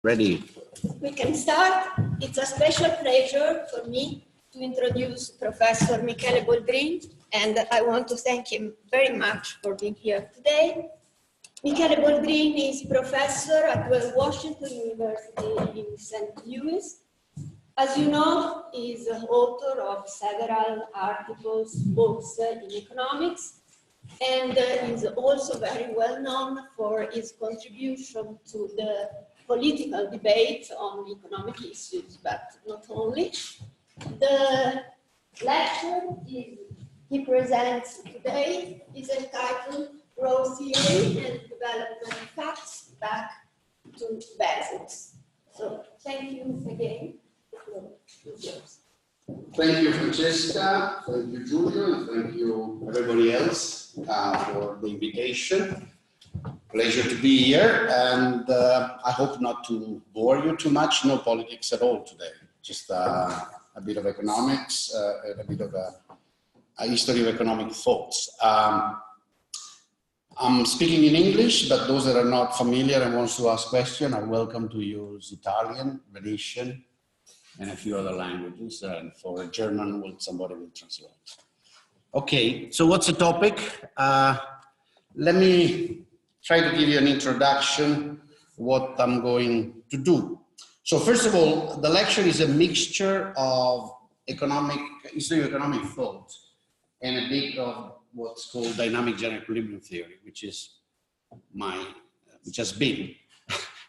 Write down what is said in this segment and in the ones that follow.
Ready? We can start. It's a special pleasure for me to introduce Professor Michele Boldrin, and I want to thank him very much for being here today. Michele Boldrin is professor at Washington University in St. Louis. As you know, he is author of several articles, books in economics, and is also very well known for his contribution to the political debate on economic issues, but not only. The lecture he presents today is entitled Growth Theory and Development Facts Back to Basics. So thank you again. Thank you, Francesca. Thank you, Giulio, and thank you, everybody else, for the invitation. Pleasure to be here, and I hope not to bore you too much. No politics at all today. Just a bit of economics, and a bit of a history of economic thoughts. I'm speaking in English, but those that are not familiar and wants to ask questions are welcome to use Italian, Venetian, and a few other languages. And for German, somebody will translate. Okay, so what's the topic? Let me try to give you an introduction what I'm going to do. So first of all, the lecture is a mixture of history of economic thought and a bit of what's called dynamic general equilibrium theory, which has been,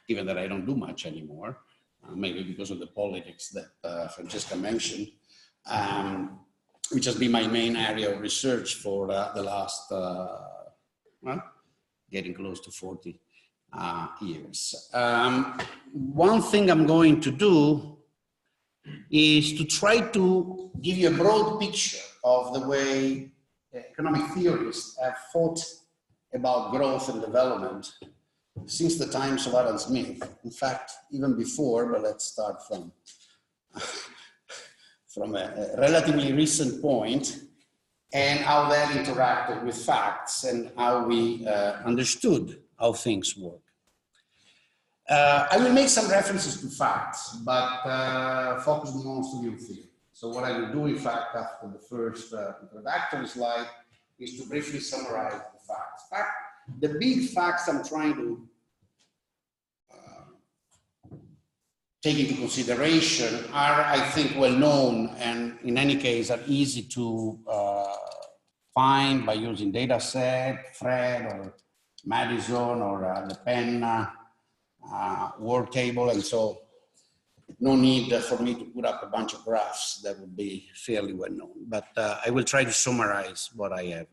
given that I don't do much anymore, maybe because of the politics that Francesca mentioned, which has been my main area of research for the last, well, getting close to 40 years. One thing I'm going to do is to try to give you a broad picture of the way economic theorists have thought about growth and development since the times of Adam Smith. In fact, even before, but let's start from a relatively recent point, and how that interacted with facts and how we understood how things work. I will make some references to facts, but focus mostly on theory. So what I will do, in fact, after the first introductory slide, is to briefly summarize the facts. The big facts I'm trying to take into consideration are, I think, well known, and in any case are easy to find by using data set, Fred or Madison or the Penn word table, and so no need for me to put up a bunch of graphs that would be fairly well known, but I will try to summarize what I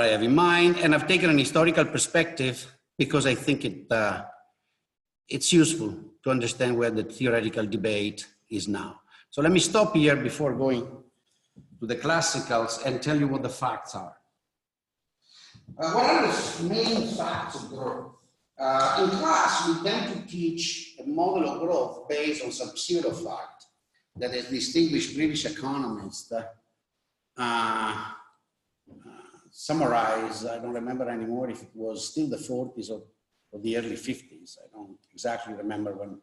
have in mind, and I've taken an historical perspective because I think it's useful to understand where the theoretical debate is now. So let me stop here before going to the classicals and tell you what the facts are. What are the main facts of growth? In class, we tend to teach a model of growth based on some pseudo fact that a distinguished British economist summarized. I don't remember anymore if it was still the 40s or the early 50s. I don't exactly remember when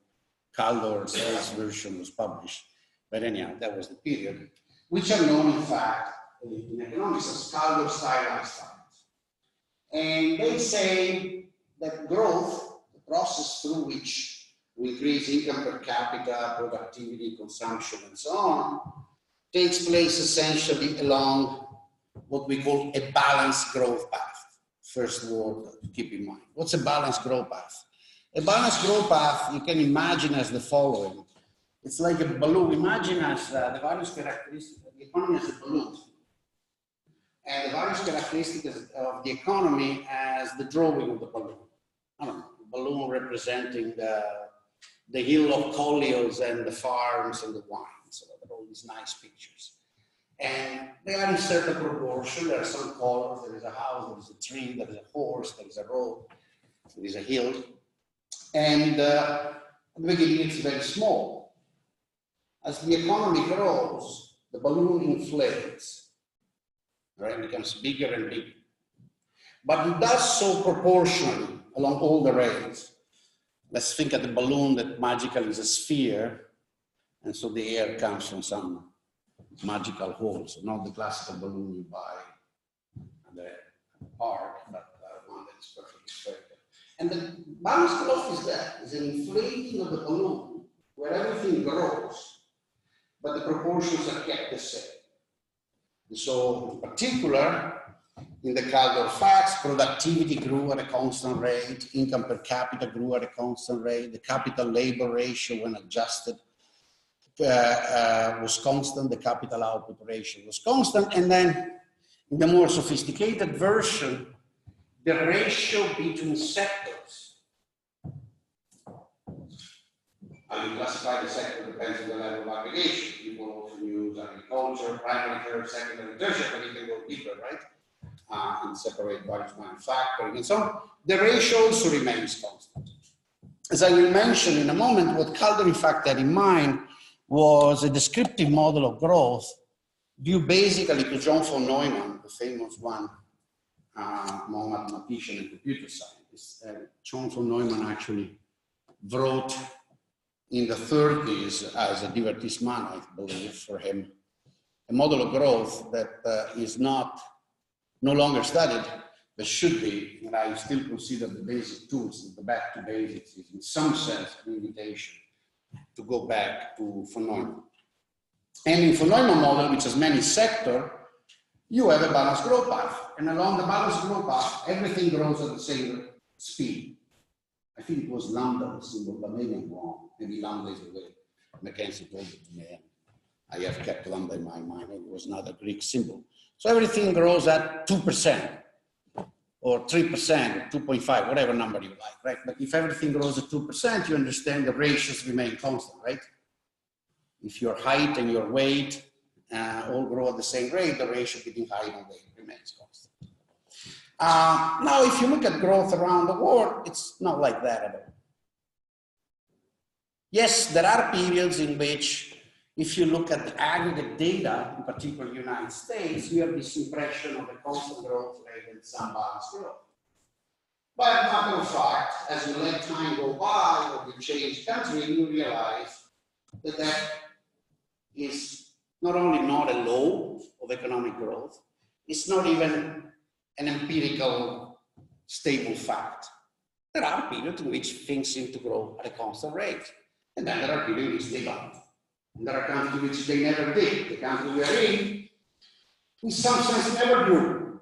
Kaldor's version was published, but anyhow, that was the period, which are known, in fact, in economics as Kaldor stylized facts. And they say that growth, the process through which we increase income per capita, productivity, consumption, and so on, takes place essentially along what we call a balanced growth path. First word to keep in mind. What's a balanced growth path? A balanced growth path you can imagine as the following. It's like a balloon. Imagine as the various characteristics of the economy as a balloon. And the various characteristics of the economy as the drawing of the balloon. I don't know, the balloon representing the hill of Collio's and the farms and the wine. So there are all these nice pictures. And they are in certain proportion. There are some colors. There is a house, there is a tree, there is a horse, there is a road, there is a hill. And at the beginning, it's very small. As the economy grows, the balloon inflates, right? It becomes bigger and bigger. But it does so proportionally along all the rails. let's think of the balloon that magically is a sphere, and so the air comes from some magical hole. So not the classical balloon you buy at the park, but one that is perfectly spherical. And the balance growth is that, is an inflating of the balloon where everything grows, but the proportions are kept the same. So in particular, in the Caldor facts, productivity grew at a constant rate, income per capita grew at a constant rate, the capital labor ratio when adjusted was constant, the capital output ratio was constant, and then in the more sophisticated version, the ratio between sectors. How you classify the sector depends on the level of aggregation. People often use agriculture, primary, third, secondary, tertiary, but you can go deeper, right? And separate various manufacturing and so on. The ratio also remains constant. As I will mention in a moment, what Caldor in fact had in mind was a descriptive model of growth due basically to John von Neumann, the famous one among mathematicians and computer scientists. John von Neumann actually wrote in the 30s as a divertissement, I believe, for him, a model of growth that is no longer studied, but should be, and I still consider the basic tools, the back to basics, is in some sense an invitation to go back to von Neumann. And in von Neumann model, which has many sectors, you have a balanced growth path. And along the balanced growth path, everything grows at the same speed. I think it was lambda the symbol, but maybe I'm wrong. Maybe lambda is the way Mackenzie told it to me. And I have kept lambda in my mind. It was not a Greek symbol. So everything grows at 2% or 3%, 2.5, whatever number you like, right? But if everything grows at 2%, you understand the ratios remain constant, right? If your height and your weight all grow at the same rate, the ratio between height and weight remains constant. Now, if you look at growth around the world, it's not like that at all. Yes, there are periods in which, if you look at the aggregate data, in particular the United States, you have this impression of a constant growth rate and some balanced growth. But matter of fact, as you let time go by or you change country, you realize that that is not only not a law of economic growth, it's not even an empirical stable fact. There are periods in which things seem to grow at a constant rate, and then there are periods in which they don't. And there are countries in which they never did. The country we are in some sense, never grew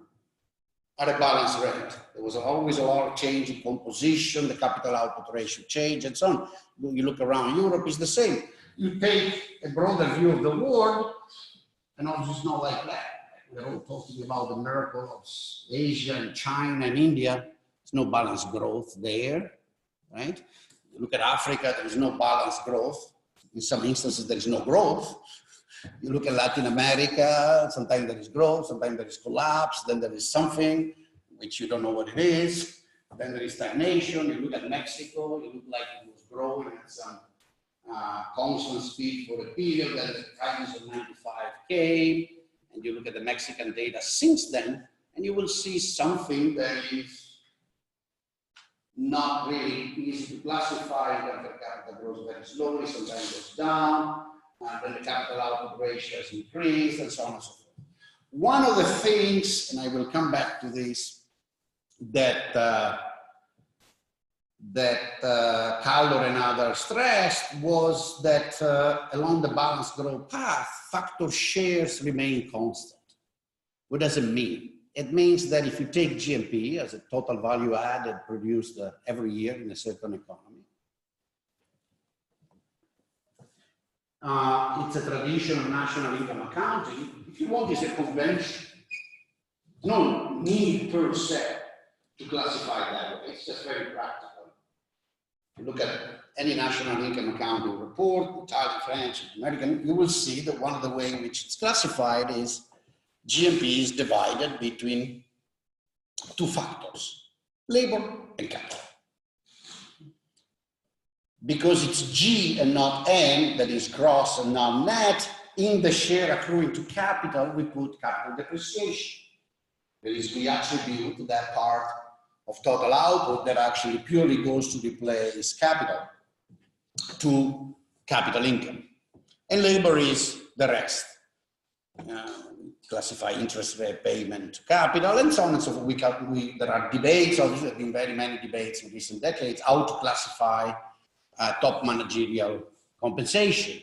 at a balanced rate. There was always a lot of change in composition, the capital output ratio changed, and so on. You look around Europe, it's the same. You take a broader view of the world, and obviously it's not like that. We're all talking about the miracle of Asia and China and India. There's no balanced growth there, right? You look at Africa, there is no balanced growth. In some instances, there is no growth. You look at Latin America, sometimes there is growth, sometimes there is collapse, then there is something which you don't know what it is. Then there is stagnation. You look at Mexico, it looked like it was growing at some constant speed for a period, then the crisis of 95 came. And you look at the Mexican data since then, and you will see something that is not really easy to classify. That per capita grows very slowly, sometimes goes down, then the capital output ratio has increased, and so on and so forth. One of the things, and I will come back to this, that Caldor and others stressed was that along the balanced growth path, factor shares remain constant. What does it mean? It means that if you take GNP as a total value added produced every year in a certain economy, it's a tradition of national income accounting. If you want, it's a convention. No need per se to classify that way. It's just very practical. If you look at any national income accounting report, Italian, French, American, you will see that one of the ways in which it's classified is GNP is divided between two factors, labor and capital. Because it's G and not N, that is gross and not net, in the share accruing to capital, we put capital depreciation. That is, we attribute to that part of total output that actually purely goes to replace capital to capital income. And labor is the rest. Classify interest rate payment to capital and so on and so forth. There are debates, obviously there have been very many debates in recent decades, how to classify top managerial compensation.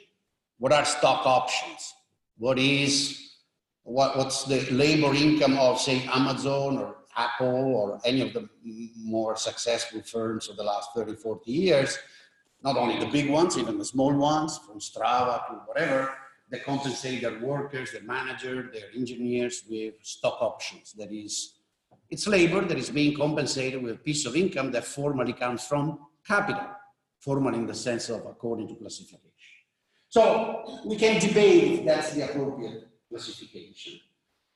What are stock options? What's the labor income of, say, Amazon or Apple or any of the more successful firms of the last 30, 40 years? Not only the big ones, even the small ones, from Strava to whatever, they compensate their workers, their manager, their engineers with stock options. That is, it's labor that is being compensated with a piece of income that formally comes from capital, formal in the sense of according to classification. So we can debate if that's the appropriate classification.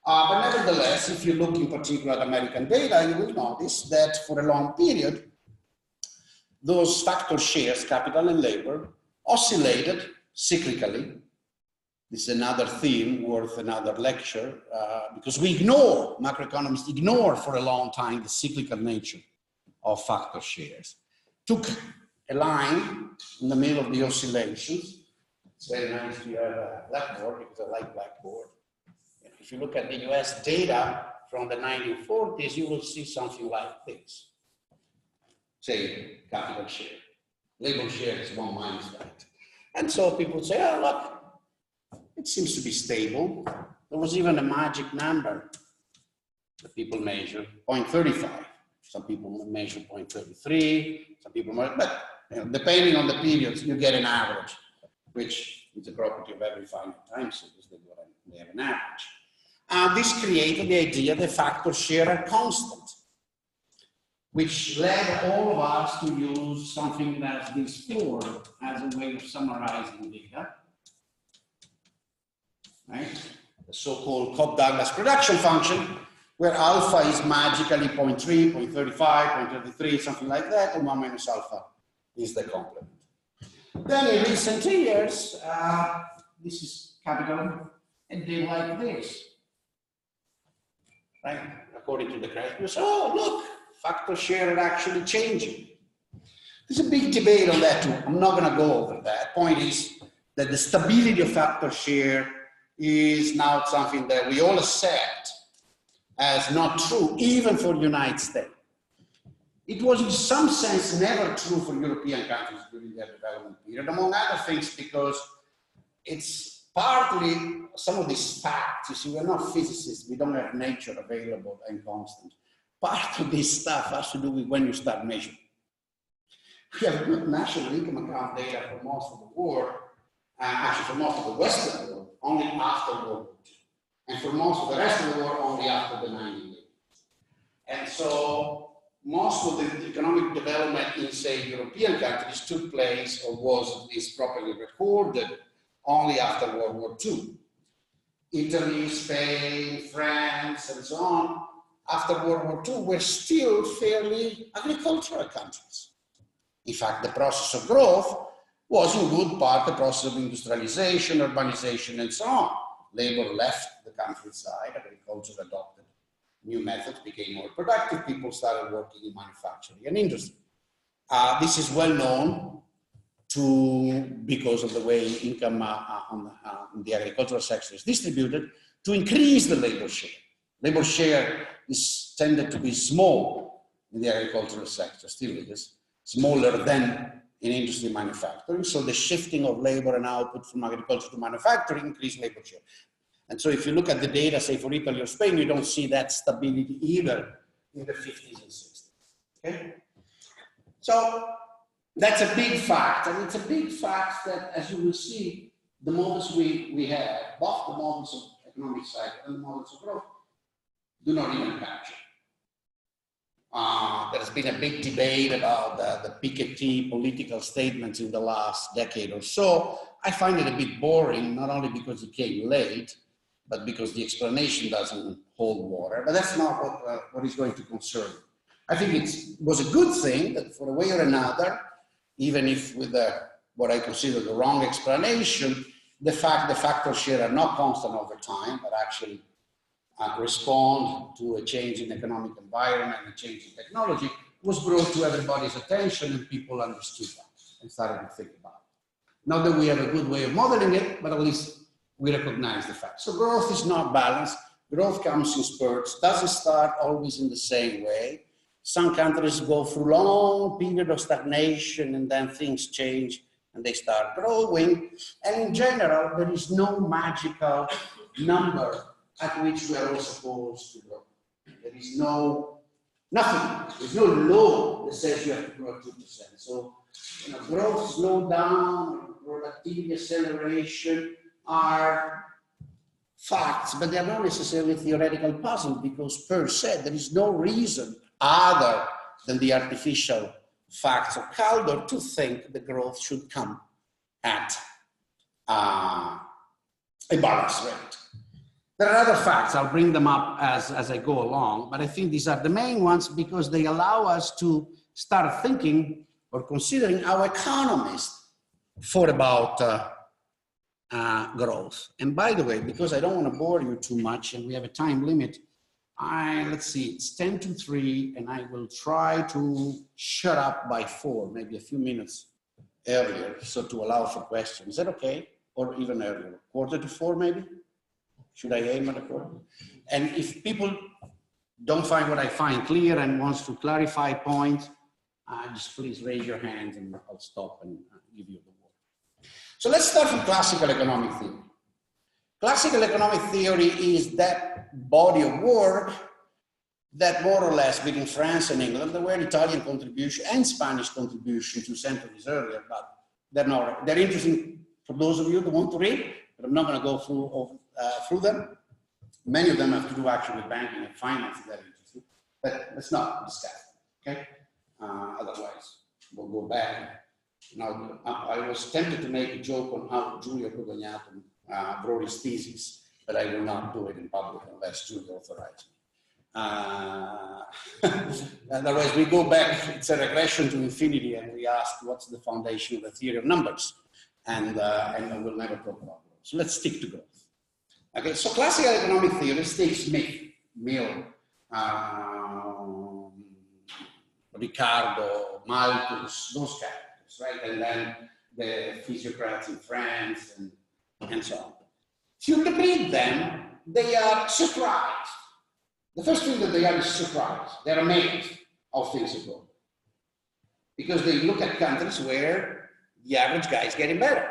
But nevertheless, if you look in particular at American data, you will notice that for a long period, those factor shares, capital and labor, oscillated cyclically. This is another theme worth another lecture, because macroeconomists ignore for a long time the cyclical nature of factor shares. Took a line in the middle of the oscillations. It's very nice to have a blackboard because I like blackboard. If you look at the US data from the 1940s, you will see something like this. Say, capital share. Labor share is 1 minus that. And so people say, oh, look, it seems to be stable. There was even a magic number that people measure, 0.35. Some people measure 0.33, some people measure, but depending on the periods, you get an average, which is a property of every finite time series. They have an average. This created the idea that factor share are constant, which led all of us to use something that's this form as a way of summarizing data, right? The so-called Cobb-Douglas production function, where alpha is magically 0.3, 0.35, 0.33, something like that, and 1 minus alpha is the complement. Then in recent years, this is capital, and they like this, right? According to the credit, you say, oh, look, factor share are actually changing. There's a big debate on that too. I'm not going to go over that. Point is that the stability of factor share is now something that we all accept as not true, even for the United States. It was in some sense never true for European countries during their development period, among other things because it's partly some of these facts. You see, we're not physicists, we don't have nature available and constant. Part of this stuff has to do with when you start measuring. We have good national income account data for most of the world, actually for most of the Western world, only after World War II. And for most of the rest of the world, only after the 1980s. And so most of the economic development in, say, European countries took place or was at least properly recorded only after World War II. Italy, Spain, France, and so on, after World War II, were still fairly agricultural countries. In fact, the process of growth was in good part the process of industrialization, urbanization, and so on. Labor left the countryside, agriculture adopted new methods, became more productive, people started working in manufacturing and industry. This is well known because of the way income in the agricultural sector is distributed, to increase the labor share. Labor share is tended to be small in the agricultural sector, still it is, smaller than in industry manufacturing. So the shifting of labor and output from agriculture to manufacturing increased labor share. And so if you look at the data, say for Italy or Spain, you don't see that stability either in the 50s and 60s, okay? So that's a big fact, and it's a big fact that, as you will see, the models we have, both the models of economic cycle and the models of growth, do not even capture. There's been a big debate about the Piketty political statements in the last decade or so. I find it a bit boring, not only because it came late, but because the explanation doesn't hold water. But that's not what is going to concern me. I think it was a good thing that for a way or another, even if with what I consider the wrong explanation, the fact the factor share are not constant over time, but actually respond to a change in economic environment, a change in technology, was brought to everybody's attention, and people understood that and started to think about it. Not that we have a good way of modeling it, but at least we recognize the fact. So growth is not balanced. Growth comes in spurts, doesn't start always in the same way. Some countries go through long period of stagnation and then things change and they start growing. And in general, there is no magical number at which we are all supposed to grow. There is nothing. There's no law that says you have to grow 2%. So, growth, slow down, productivity acceleration are facts, but they're not necessarily theoretical puzzle, because per se, there is no reason other than the artificial facts of Caldor to think the growth should come at a balanced rate. There are other facts, I'll bring them up as I go along, but I think these are the main ones because they allow us to start thinking or considering how economists thought about growth. And by the way, because I don't want to bore you too much and we have a time limit, let's see, it's 10 to 3 and I will try to shut up by 4, maybe a few minutes earlier, so to allow for questions. Is that okay? Or even earlier, 3:45 maybe? Should I aim at a quarter? And if people don't find what I find clear and wants to clarify points, just please raise your hand and I'll stop and give you the word. So let's start from classical economic theory. Classical economic theory is that body of work that more or less between France and England, there were Italian contribution and Spanish contribution to centuries earlier, but they're interesting for those of you who want to read, but I'm not going to go through them. Many of them have to do actually with banking and finance, that interesting, but let's not discuss them, okay? Otherwise, we'll go back. Now, I was tempted to make a joke on how Giulio Codognato wrote his thesis, but I will not do it in public unless Giulio authorizes me. Otherwise, we go back, it's a regression to infinity, and we ask what's the foundation of the theory of numbers, and we'll never talk about growth. So let's stick to growth. Okay, so classical economic theory takes Mill, Ricardo, Malthus, those characters, right? And then the physiocrats in France and so on. If you read them, they are surprised. The first thing that they are is surprised. They're amazed how things are going. Because they look at countries where the average guy is getting better.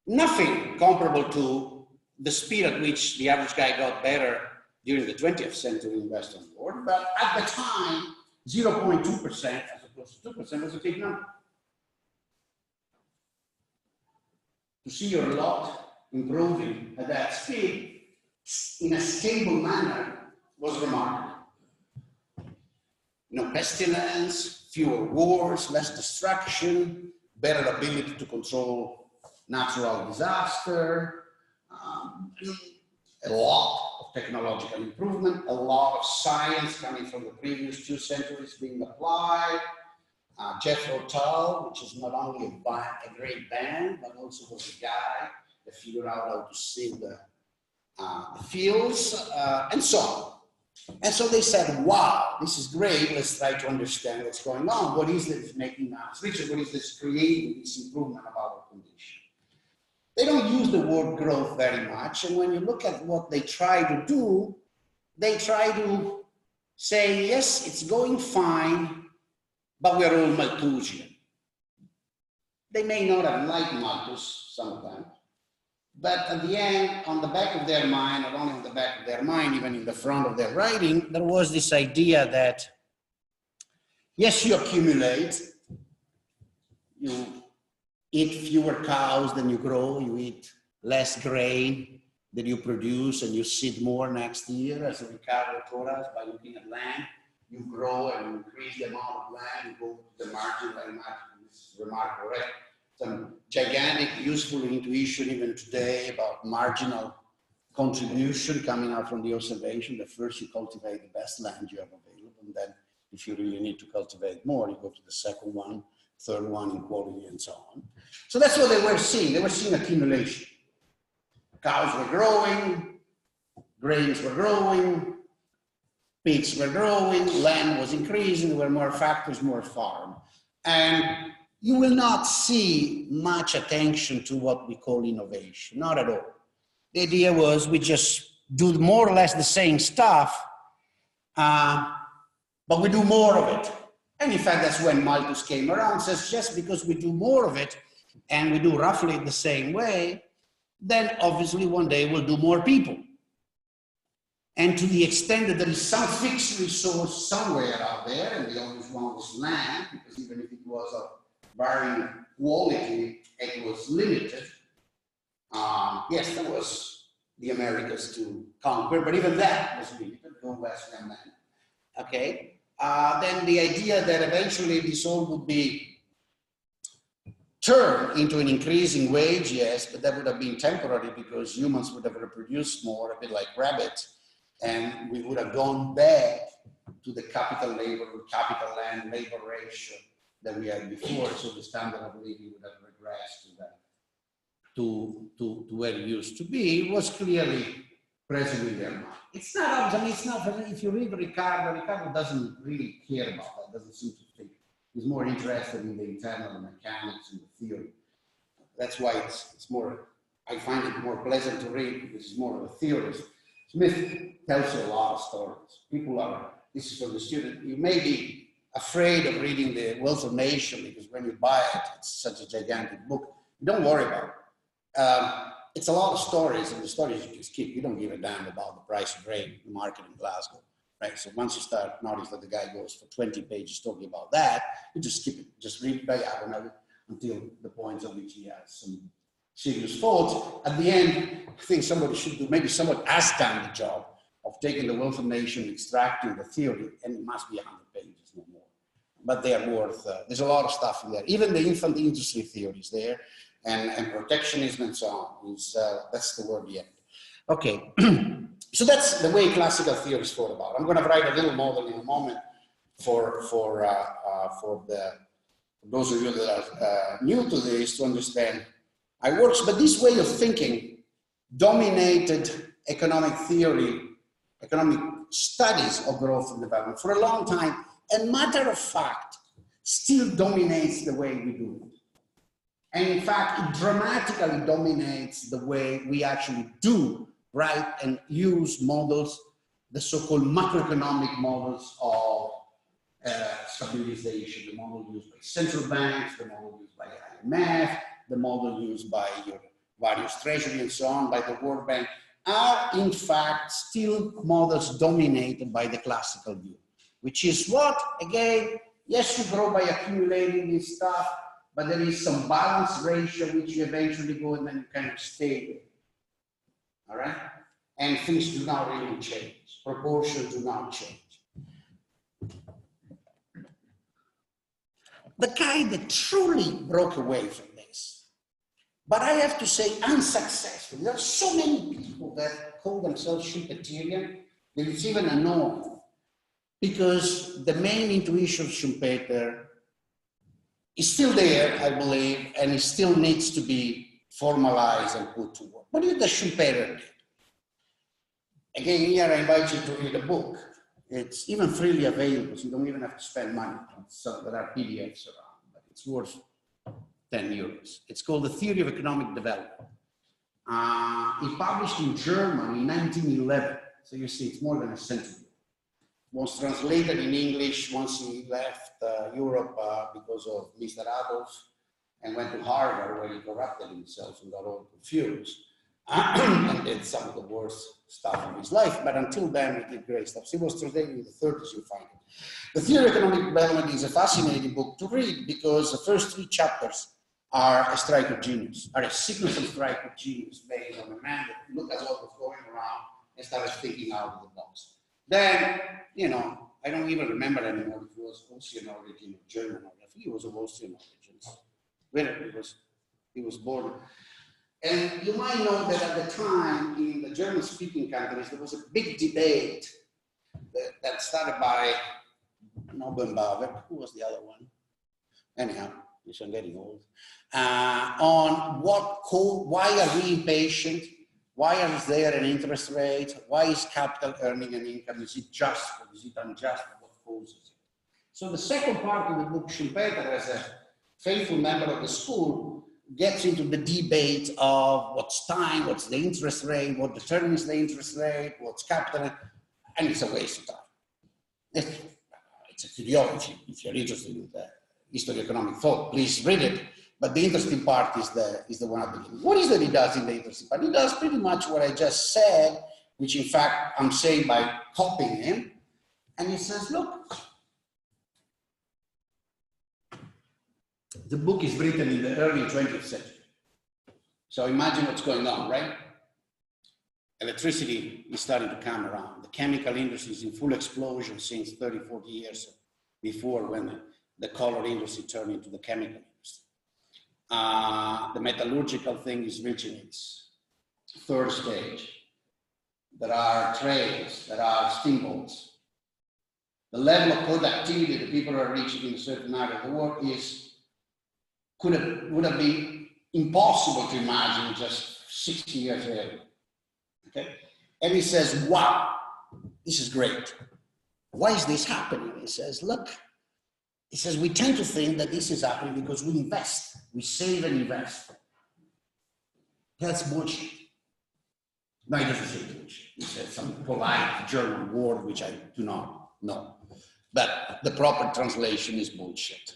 Nothing comparable to the speed at which the average guy got better during the 20th century in Western world, but at the time, 0.2% as opposed to 2% was a big number. To see your lot improving at that speed in a stable manner was remarkable. No pestilence, fewer wars, less destruction, better ability to control natural disaster, a lot of technological improvement, a lot of science coming from the previous 2 centuries being applied. Jethro Tull, which is not only a great band, but also was a guy that figured out how to seed the fields, and so on. And so they said, wow, this is great, let's try to understand what's going on. What is this making us richer? What is this creating this improvement of our condition? They don't use the word growth very much, and when you look at what they try to do, they try to say, yes, it's going fine, but we're all Malthusian. They may not have liked Malthus, some of them, but at the end, on the back of their mind, not only on the back of their mind, even in the front of their writing, there was this idea that, yes, you accumulate, you eat fewer cows than you grow, you eat less grain than you produce, and you seed more next year, as Ricardo taught us by looking at land. You grow and increase the amount of land, you go to the margin by margin. This is remarkable, right? Some gigantic, useful intuition even today about marginal contribution coming out from the observation that first you cultivate the best land you have available, and then if you really need to cultivate more, you go to the second one, third one in quality, and so on. So that's what they were seeing. They were seeing accumulation. Cows were growing, grains were growing, pigs were growing, land was increasing, there were more factories, more farm. And you will not see much attention to what we call innovation, not at all. The idea was we just do more or less the same stuff, but we do more of it. And in fact, that's when Malthus came around, says just because we do more of it and we do roughly the same way, then obviously one day we'll do more people. And to the extent that there is some fixed resource somewhere out there, and the obvious one was land, because even if it was of varying quality, it was limited. Yes, there was the Americas to conquer, but even that was limited, go west and then. Okay, then the idea that eventually this all would be turned into an increasing wage, yes, but that would have been temporary because humans would have reproduced more, a bit like rabbits, and we would have gone back to the capital land labor ratio that we had before, so the standard of living would have regressed to that, to where it used to be. It was clearly present in their mind. It's not, I mean, it's not, if you read Ricardo doesn't really care about that, doesn't seem to think. He's more interested in the internal mechanics and the theory. That's why it's more, I find it more pleasant to read because it's more of a theorist. Smith tells you a lot of stories. People are, this is for the student, you may be afraid of reading The Wealth of Nations because when you buy it, it's such a gigantic book. Don't worry about it. It's a lot of stories, and the stories you just keep. You don't give a damn about the price of grain, the market in Glasgow, right? So once you start notice that the guy goes for 20 pages talking about that, you just skip it. Just read diagonally until the points at which he has some serious thoughts. At the end, I think somebody should do, maybe someone has done the job of taking the Wealth of Nations, extracting the theory, and it must be 100 pages, no more. But they are worth, there's a lot of stuff in there. Even the infant industry theory is there, and protectionism and so on. That's the word yet. Okay, so that's the way classical theory is thought about. I'm going to write a little model in a moment for those of you that are new to this to understand how it works. But this way of thinking dominated economic theory, economic studies of growth and development for a long time, and matter of fact, still dominates the way we do it. And in fact, it dramatically dominates the way we actually do, write and use models, the so-called macroeconomic models of stabilization, the model used by central banks, the model used by IMF, the model used by your various treasury and so on, by the World Bank, are in fact still models dominated by the classical view, which is what, again, yes, you grow by accumulating this stuff, but there is some balance ratio which you eventually go and then you kind of stay there. All right? And things do not really change. Proportions do not change. The guy that truly broke away from this, but I have to say unsuccessfully, there are so many people that call themselves Schumpeterian that it's even annoying because the main intuition of Schumpeter is still there, I believe, and it still needs to be formalized and put to work. What did the Schumpeter do? Again, here I invite you to read a book. It's even freely available, so you don't even have to spend money. So there are PDFs around, but it's worth 10 euros. It's called The Theory of Economic Development. It published in German in 1911. So you see, it's more than a century. Was translated in English once he left Europe because of Mr. Adolf and went to Harvard where he corrupted himself and got all confused and did some of the worst stuff of his life. But until then, he did great stuff. So he was translated in the 30s, you'll find it. The Theory of Economic Development is a fascinating book to read because the first 3 chapters are a strike of genius, are a sequence of strike of genius based on a man that looked at what was going around and started thinking out of the box. Then, you know, I don't even remember anymore if he was Austrian origin or German origin. I think he was of Austrian origin. Where he was born. And you might know that at the time in the German-speaking countries, there was a big debate that started by Nobenbauer. Who was the other one? Anyhow, I'm getting old. On why are we impatient Why is there an interest rate? Why is capital earning an income? Is it just or is it unjust? What causes it? So the second part of the book, Schumpeter, as a faithful member of the school, gets into the debate of what's time, what's the interest rate, what determines the interest rate, what's capital, and it's a waste of time. It's a curiosity. If you're interested in the history of economic thought, please read it. But the interesting part is the one at the beginning. What is that he does in the interesting part? He does pretty much what I just said, which in fact I'm saying by copying him. And he says, look, the book is written in the early 20th century. So imagine what's going on, right? Electricity is starting to come around. The chemical industry is in full explosion since 30, 40 years before, when the color industry turned into the chemical industry. The metallurgical thing is reaching its third stage. There are trains, there are steamboats. The level of productivity that people are reaching in a certain area of the world would have been impossible to imagine just 60 years earlier. Okay? And he says, wow, this is great. Why is this happening? He says, look, he says, we tend to think that this is happening because we invest, we save and invest. That's bullshit. No, he doesn't say bullshit. He says some polite German word, which I do not know. But the proper translation is bullshit.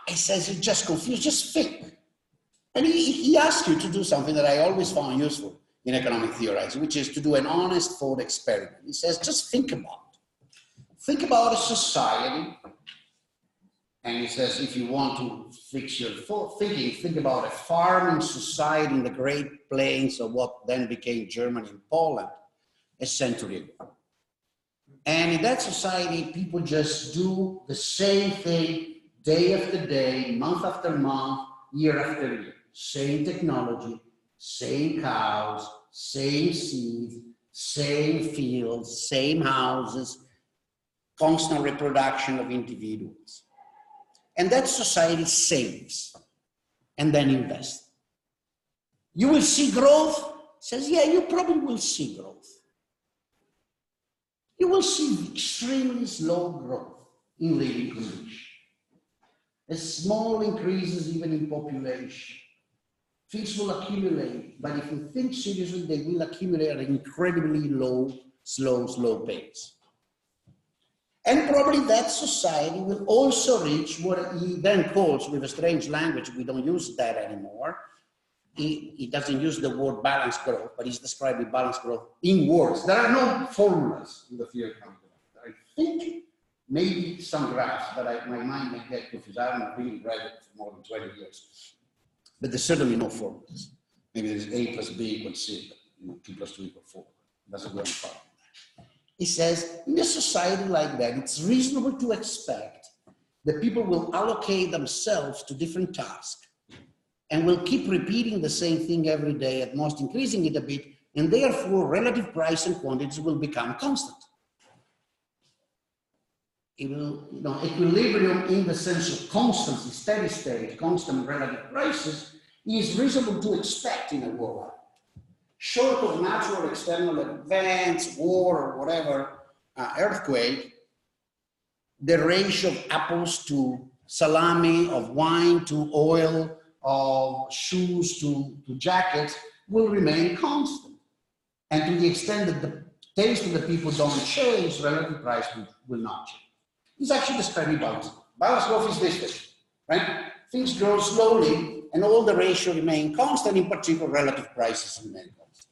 He says, you're just confused, just think. And he asks you to do something that I always found useful in economic theorizing, which is to do an honest thought experiment. He says, just think about it. Think about a society. And he says, if you want to fix your thinking, think about a farming society in the Great Plains of what then became Germany and Poland a century ago. And in that society, people just do the same thing day after day, month after month, year after year. Same technology, same cows, same seeds, same fields, same houses, constant reproduction of individuals. And that society saves and then invests. You will see growth. Says, yeah, you probably will see growth. You will see extremely slow growth in living conditions. Small increases even in population. Things will accumulate, but if you think seriously, they will accumulate at an incredibly low, slow pace. And probably that society will also reach what he then calls, with a strange language, we don't use that anymore. He doesn't use the word balanced growth, but he's describing balanced growth in words. There are no formulas in the theory of economic development. I think maybe some graphs, but my mind may get confused. I haven't really read it for more than 20 years. But there's certainly no formulas. Maybe there's A plus B equals C, but 2 plus 2 equals 4. It doesn't go any farther. He says, in a society like that, it's reasonable to expect that people will allocate themselves to different tasks and will keep repeating the same thing every day, at most increasing it a bit, and therefore relative price and quantities will become constant. It will, equilibrium in the sense of constancy, steady state, constant relative prices is reasonable to expect in a world. Short of natural external events, war or whatever, earthquake, the ratio of apples to salami, of wine to oil, of shoes to jackets will remain constant. And to the extent that the taste of the people don't change, relative price will not change. He's actually describing balance. Balance growth is this way, right? Things grow slowly and all the ratio remain constant, in particular relative prices remain constant.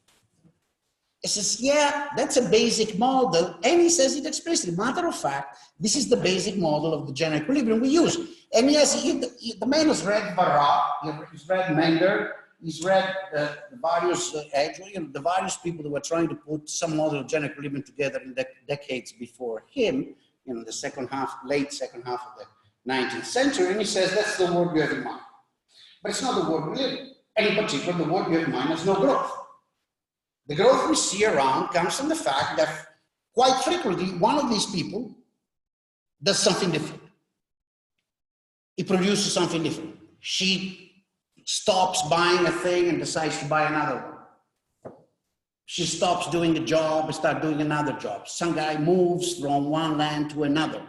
He says, yeah, that's a basic model. And he says it explicitly. Matter of fact, this is the basic model of the general equilibrium we use. And yes, the man has read Barat, he's read Menger, he's read the various people that were trying to put some model of general equilibrium together in the decades before him, the late second half of the 19th century. And he says, that's the word you have in mind. But it's not the word we live in. And in particular, the word you have in mind has no growth. The growth we see around comes from the fact that quite frequently, one of these people does something different. He produces something different. Sheep stops buying a thing and decides to buy another one. She stops doing a job and starts doing another job. Some guy moves from one land to another.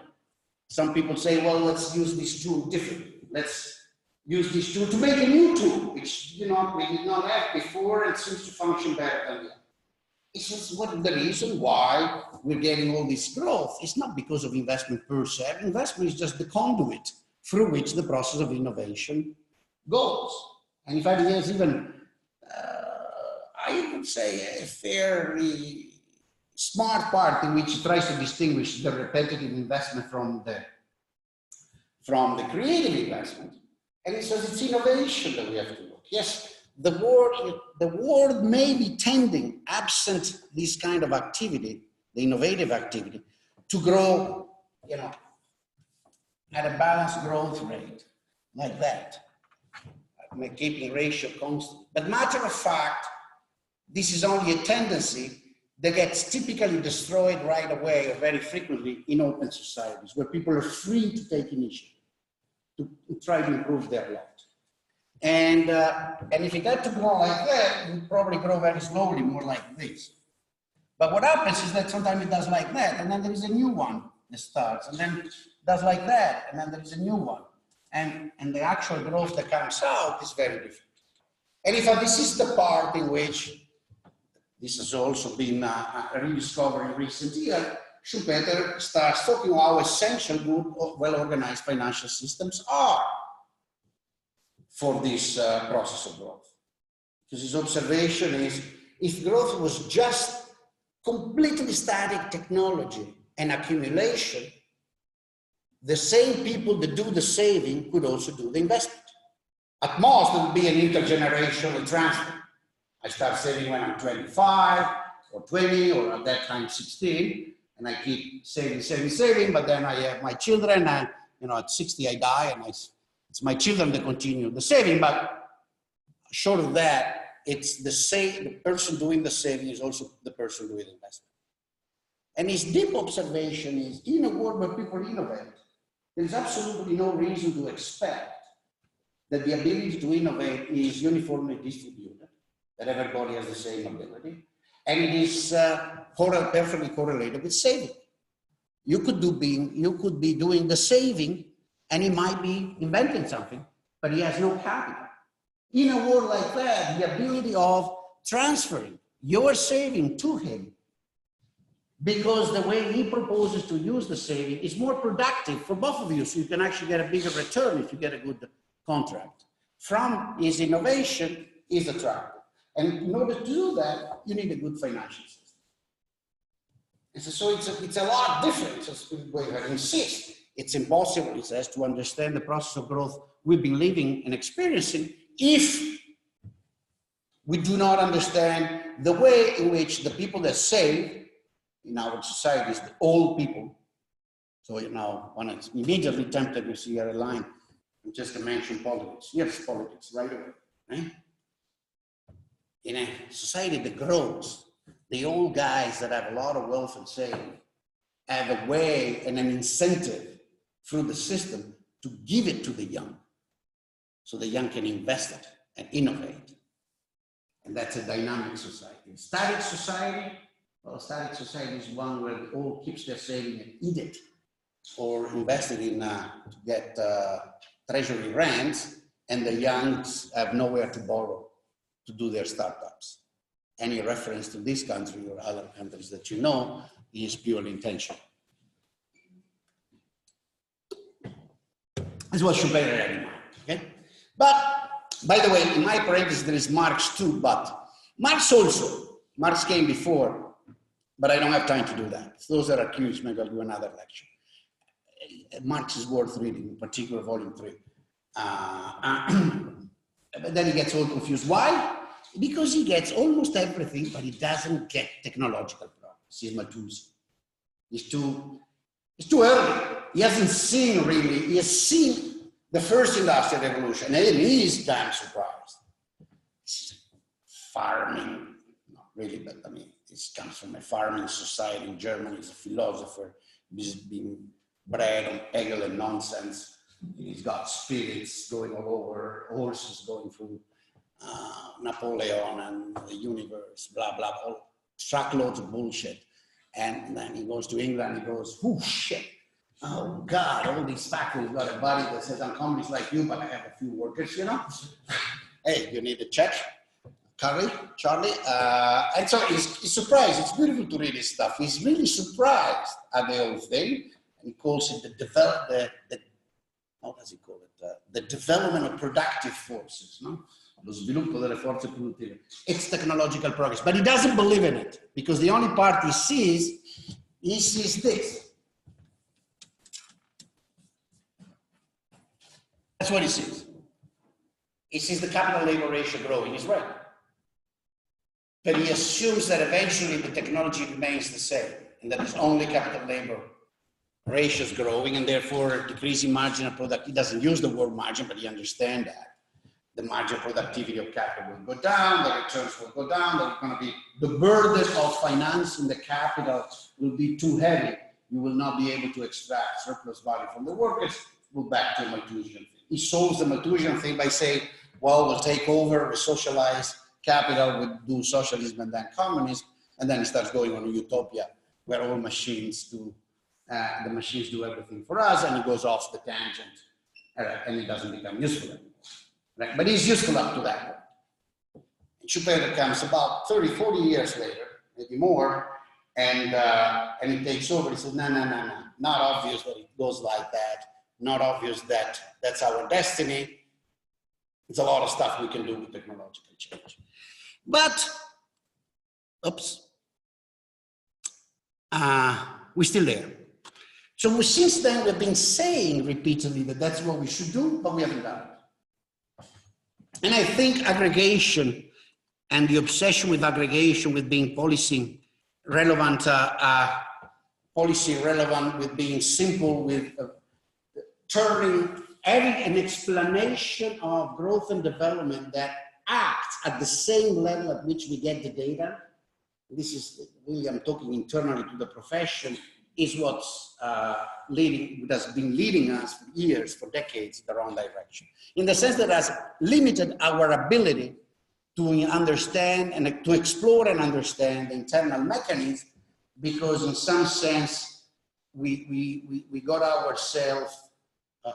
Some people say, well, let's use this tool differently. Let's use this tool to make a new tool, which we did not have before and seems to function better than the other. It's just what the reason why we're getting all this growth. It's not because of investment per se. Investment is just the conduit through which the process of innovation goes. And in fact, there's even, I would say, a fairly smart part in which it tries to distinguish the repetitive investment from the creative investment. And it says it's innovation that we have to look. Yes, the world may be tending, absent this kind of activity, the innovative activity, to grow, at a balanced growth rate, like that, keeping ratio constant. But matter of fact, this is only a tendency that gets typically destroyed right away or very frequently in open societies, where people are free to take initiative, to try to improve their lot. And if it had to grow like that, it would probably grow very slowly, more like this. But what happens is that sometimes it does like that, and then there is a new one that starts, and then it does like that, and then there is a new one. And the actual growth that comes out is very different. And in fact, this is the part in which this has also been rediscovered in recent years. Schumpeter starts talking about how essential good, well-organized financial systems are for this process of growth. Because his observation is, if growth was just completely static technology and accumulation, the same people that do the saving could also do the investment. At most, it would be an intergenerational transfer. I start saving when I'm 25 or 20 or at that time 16, and I keep saving, but then I have my children, and at 60 I die, and it's my children that continue the saving. But short of that, it's the person doing the saving is also the person doing the investment. And his deep observation is, in a world where people innovate, there's absolutely no reason to expect that the ability to innovate is uniformly distributed, that everybody has the same ability, and it is perfectly correlated with saving. You could be doing the saving, and he might be inventing something, but he has no capital. In a world like that, the ability of transferring your saving to him, because the way he proposes to use the saving is more productive for both of you, so you can actually get a bigger return if you get a good contract from his innovation, is attractive. And in order to do that, you need a good financial system. And so it's a lot different. So we insist it's impossible, it says, to understand the process of growth we've been living and experiencing if we do not understand the way in which the people that save in our societies, the old people. So when it's immediately tempted, you see here a line, just to mention politics. Here's politics right away, right? In a society that grows, the old guys that have a lot of wealth and saving have a way and an incentive through the system to give it to the young, so the young can invest it and innovate. And that's a dynamic society. A static society, well, a static society is one where the old keeps their saving and eat it, or invested in to get treasury rents, and the young have nowhere to borrow to do their startups. Any reference to this country or other countries that you know is purely intentional. This is what Schumpeter had in mind, okay? But, by the way, in my parenthesis, there is Marx too, but Marx came before, but I don't have time to do that. Those that are curious, maybe I'll do another lecture. Marx is worth reading, in particular, volume 3. But then he gets all confused. Why? Because he gets almost everything, but he doesn't get technological progress. He's Matusi. It's too early. He hasn't seen really, he has seen the first industrial revolution, and he is damn surprised. Farming, not really, but I mean, this comes from a farming society in Germany. He's a philosopher. He's been bred on Hegel and nonsense. He's got spirits going all over, horses going through Napoleon and the universe, blah, blah, all truckloads of bullshit. And then he goes to England, he goes, oh shit, oh God, all these factories got a body that says, I'm communist like you, but I have a few workers, you know? Hey, you need a check? Charlie? And so he's surprised. It's beautiful to read his stuff. He's really surprised at the whole thing. And he calls it how does he call it? The development of productive forces, no? Lo sviluppo delle forze produttive. It's technological progress, but he doesn't believe in it because the only part he sees this. That's what he sees. He sees the capital labor ratio growing. He's right. But he assumes that eventually the technology remains the same and that it's only capital labor ratios growing and therefore decreasing marginal productivity. He doesn't use the word margin, but he understands that. The marginal productivity of capital will go down, the returns will go down, there's going to be the burden of financing the capital will be too heavy. You will not be able to extract surplus value from the workers. Go back to the Malthusian thing. He solves the Malthusian thing by saying, well, we'll take over, we socialize capital, we'll do socialism and then communism, and then he starts going on a utopia where all machines do, the machines do everything for us, and he goes off the tangent, and it doesn't become useful anymore. Right? But he's useful up to that point. Schumpeter comes about 30, 40 years later, maybe more, and he takes over. He says, no, not obvious that it goes like that, not obvious that that's our destiny. It's a lot of stuff we can do with technological change. But, oops, we're still there. So since then, we've been saying repeatedly that that's what we should do, but we haven't done it. And I think aggregation and the obsession with aggregation, with being policy relevant, with being simple, with having an explanation of growth and development that acts at the same level at which we get the data. This is really, I'm talking internally to the profession, is what's has been leading us for years, for decades, in the wrong direction. In the sense that it has limited our ability to understand and to explore and understand the internal mechanism, because in some sense, we got ourselves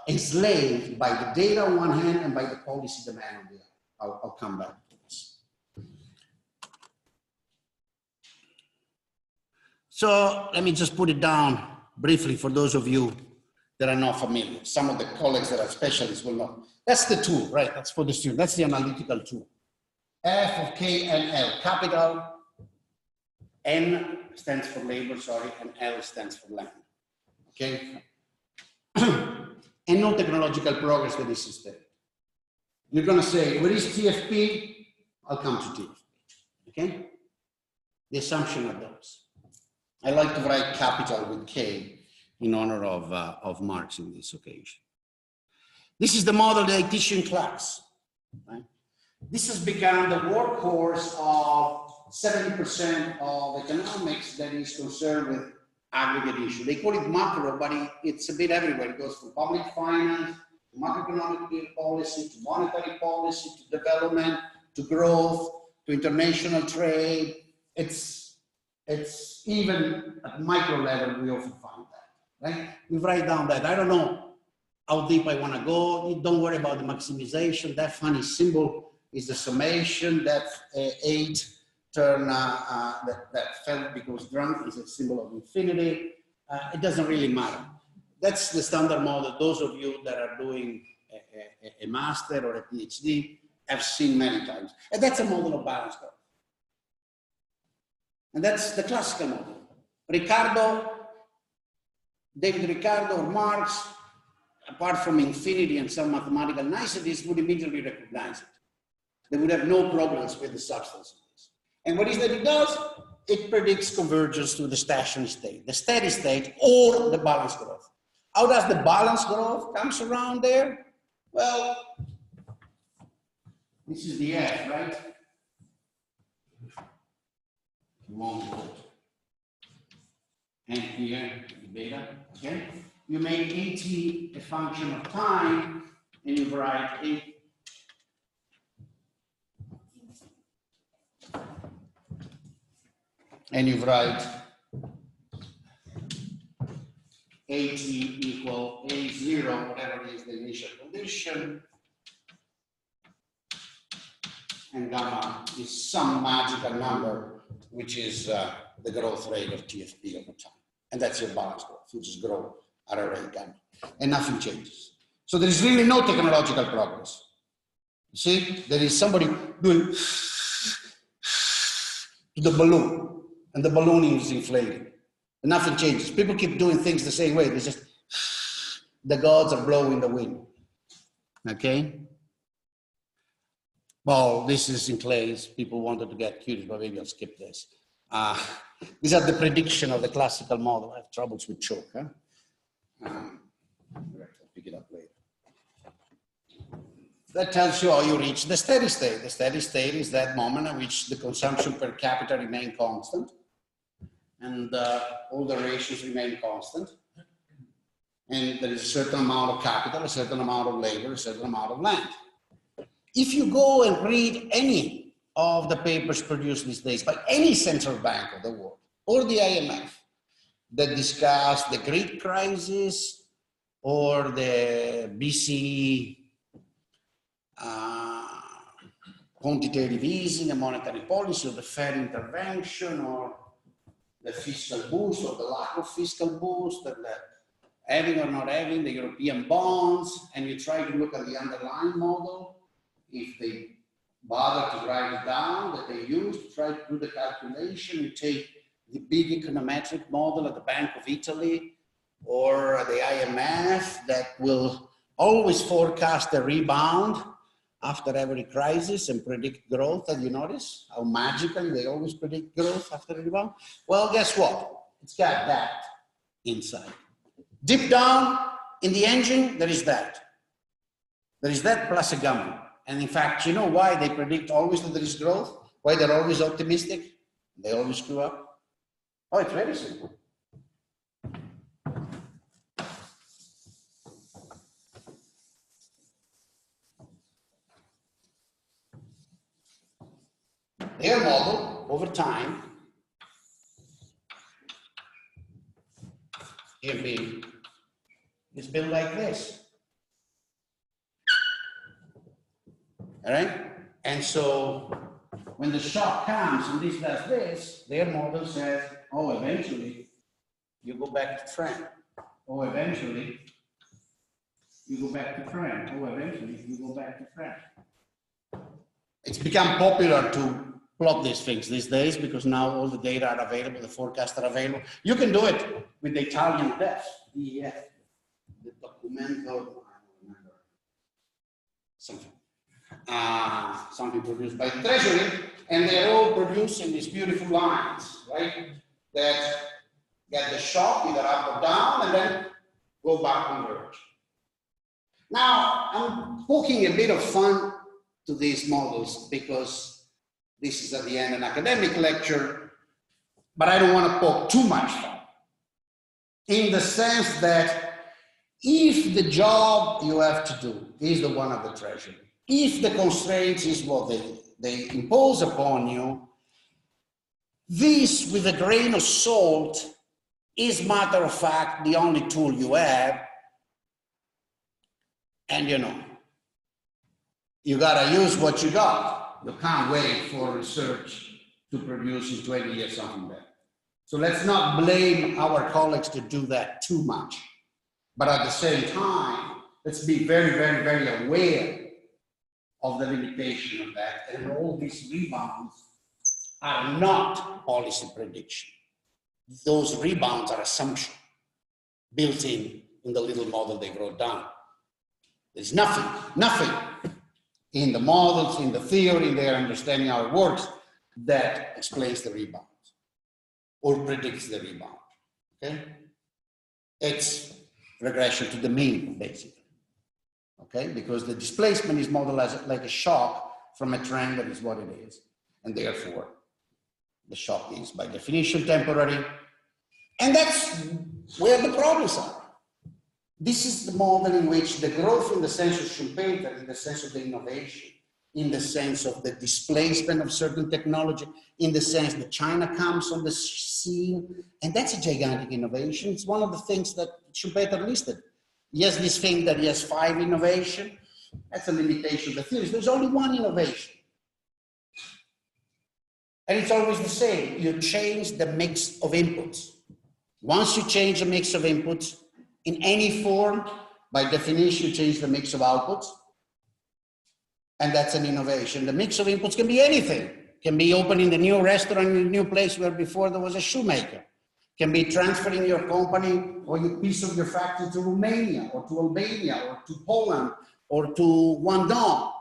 enslaved by the data on one hand and by the policy demand on the other. I'll come back to this. So let me just put it down briefly for those of you that are not familiar. Some of the colleagues that are specialists will know. That's the tool, right? That's for the student. That's the analytical tool. F of K and L. Capital, N stands for labor, sorry, and L stands for land. Okay? And no technological progress with this system. You're going to say, where is TFP? I'll come to TFP. Okay? The assumption of those. I like to write capital with K in honor of Marx in this occasion. This is the model that I teach in class. Right? This has become the workhorse of 70% of economics that is concerned with aggregate issue. They call it macro, but it's a bit everywhere. It goes from public finance, to macroeconomic policy, to monetary policy, to development, to growth, to international trade. It's even at micro level, we often find that, right? We write down that. I don't know how deep I want to go. Don't worry about the maximization. That funny symbol is the summation. That 8 turn that fell because drunk is a symbol of infinity. It doesn't really matter. That's the standard model. Those of you that are doing a master or a PhD have seen many times. And that's a model of balance growth. And that's the classical model. David Ricardo or Marx, apart from infinity and some mathematical niceties, would immediately recognize it. They would have no problems with the substance of this. And what is that it does? It predicts convergence to the stationary state, the steady state, or the balance growth. How does the balance growth comes around there? Well, this is the F, right? And here, the beta, okay? you make AT a function of time, and you write AT equal A0, whatever is the initial condition, and gamma is some magical number, which is the growth rate of TFP over time. And that's your balance growth. You just grow at a rate gamma, and nothing changes. So there is really no technological progress. You see, there is somebody doing the balloon, and the balloon is inflating, and nothing changes. People keep doing things the same way. They just, the gods are blowing the wind. Okay? Well, this is in clays. People wanted to get curious, but maybe I'll skip this. These are the prediction of the classical model. I have troubles with choke. Huh? I'll pick it up later. That tells you how you reach the steady state. The steady state is that moment at which the consumption per capita remain constant, and all the ratios remain constant. And there is a certain amount of capital, a certain amount of labor, a certain amount of land. If you go and read any of the papers produced these days by any central bank of the world or the IMF that discuss the Greek crisis or the BCE quantitative easing and monetary policy, or the Fed intervention, or the fiscal boost or the lack of fiscal boost, and the having or not having the European bonds, and you try to look at the underlying model, if they bother to write it down, that they use to try to do the calculation, you take the big econometric model at the Bank of Italy or the IMF that will always forecast a rebound after every crisis and predict growth. Have you noticed how magically they always predict growth after a rebound? Well, guess what? It's got that inside. Deep down in the engine, there is that. There is that plus a gamma. And in fact, you know why they predict always that there is growth? Why they're always optimistic? They always screw up? Oh, it's very simple. Their model, over time, GMB, is built like this. All right? And so when the shock comes and this does this, their model says, oh, eventually you go back to trend. Oh, eventually you go back to trend. Oh, eventually you go back to trend. It's become popular to plot these things these days because now all the data are available, the forecasts are available. You can do it with the Italian DEF, the Documento, I don't remember, something produced by the Treasury, and they're all producing these beautiful lines, right? That get the shock either up or down and then go back converge. Now, I'm poking a bit of fun to these models because this is at the end an academic lecture, but I don't want to poke too much fun. In the sense that if the job you have to do is the one of the Treasury, if the constraints is what they impose upon you, this with a grain of salt is matter of fact the only tool you have. And you know, you gotta use what you got. You can't wait for research to produce in 20 years something better. So let's not blame our colleagues to do that too much. But at the same time, let's be very, very, very aware of the limitation of that. And all these rebounds are not policy prediction. Those rebounds are assumption built in the little model they wrote down. There's nothing in the models, in the theory, in their understanding how it works that explains the rebound or predicts the rebound. Okay? It's regression to the mean, basically. Okay? Because the displacement is modeled as like a shock from a trend that is what it is. And therefore, the shock is by definition temporary. And that's where the problems are. This is the model in which the growth in the sense of Schumpeter, in the sense of the innovation, in the sense of the displacement of certain technology, in the sense that China comes on the scene, and that's a gigantic innovation. It's one of the things that Schumpeter listed. He has this thing that he has 5 innovation. That's a limitation of the theories. There's only one innovation. And it's always the same. You change the mix of inputs. Once you change the mix of inputs in any form, by definition, you change the mix of outputs. And that's an innovation. The mix of inputs can be anything. It can be opening the new restaurant in a new place where before there was a shoemaker. It can be transferring your company or your piece of your factory to Romania or to Albania or to Poland or to Guangdong.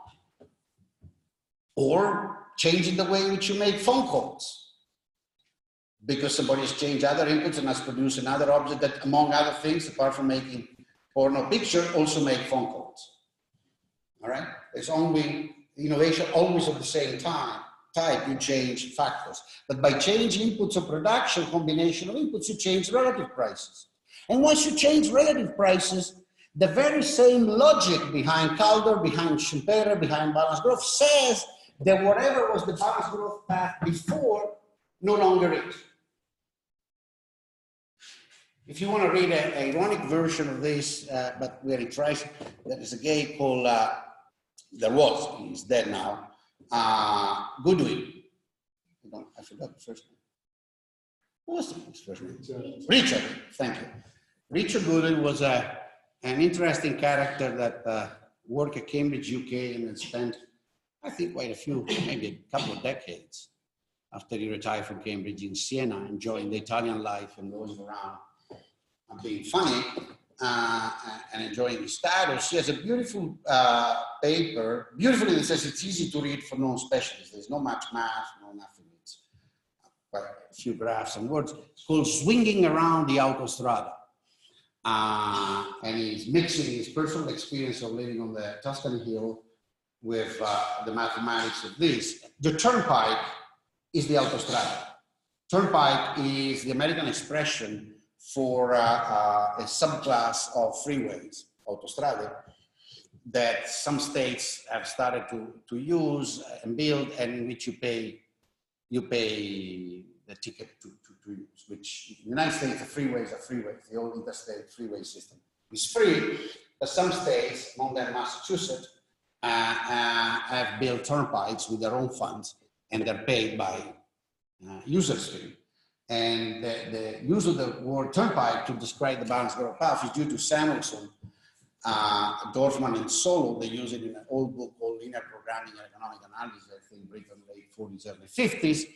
Or changing the way in which you make phone calls. Because somebody has changed other inputs and has produced another object that, among other things, apart from making porno picture, also make phone calls. All right? It's only innovation always at the same type, you change factors. But by changing inputs of production, combination of inputs, you change relative prices. And once you change relative prices, the very same logic behind Kaldor, behind Schumpeter, behind balanced growth says that whatever was the balanced growth path before no longer is. If you want to read an ironic version of this, but very tragic, there is a guy called, he's dead now, Goodwin. I forgot the first name. What was his first name? Richard, thank you. Richard Goodwin was an interesting character that worked at Cambridge, UK, and had spent, I think, quite a few, maybe a couple of decades after he retired from Cambridge in Siena, enjoying the Italian life and going around and being funny and enjoying his status. He has a beautiful paper, beautiful in the sense it's easy to read for non-specialists. There's not much math, no nothing. It's quite a few graphs and words. It's called Swinging Around the Autostrada. And he's mixing his personal experience of living on the Tuscany Hill with the mathematics of this. The turnpike is the autostrada. Turnpike is the American expression for a subclass of freeways, autostrade, that some states have started to use and build, and in which you pay the ticket to use, which in the United States, the freeways are freeways. The old interstate freeway system is free, but some states, among them Massachusetts, have built turnpikes with their own funds, and they're paid by users fee. And the use of the word turnpike to describe the balanced growth path is due to Samuelson, Dorfman, and Solow. They use it in an old book called Linear Programming and Economic Analysis, I think, written in the late 40s, early 50s.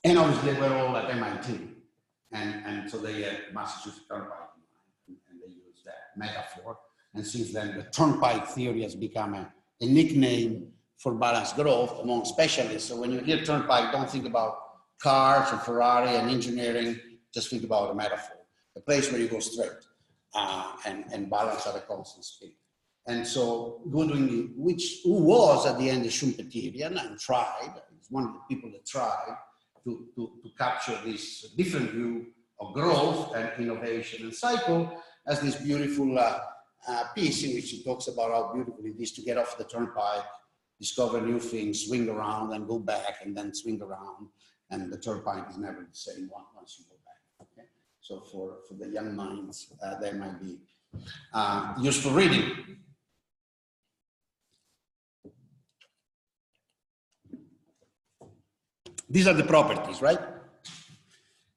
And obviously, they were all at MIT. And so they had Massachusetts Turnpike in mind, and they use that metaphor. And since then, the turnpike theory has become a nickname for balanced growth among specialists. So when you hear turnpike, don't think about cars and Ferrari and engineering, just think about a metaphor, a place where you go straight and balance at a constant speed. And so Goodwin, who was at the end a Schumpeterian and tried, he's one of the people that tried to capture this different view of growth and innovation and cycle, as this beautiful piece in which he talks about how beautiful it is to get off the turnpike, discover new things, swing around and go back and then swing around. And the turnpike is never the same one once you go back. Okay? So for the young minds, that might be useful reading. These are the properties, right?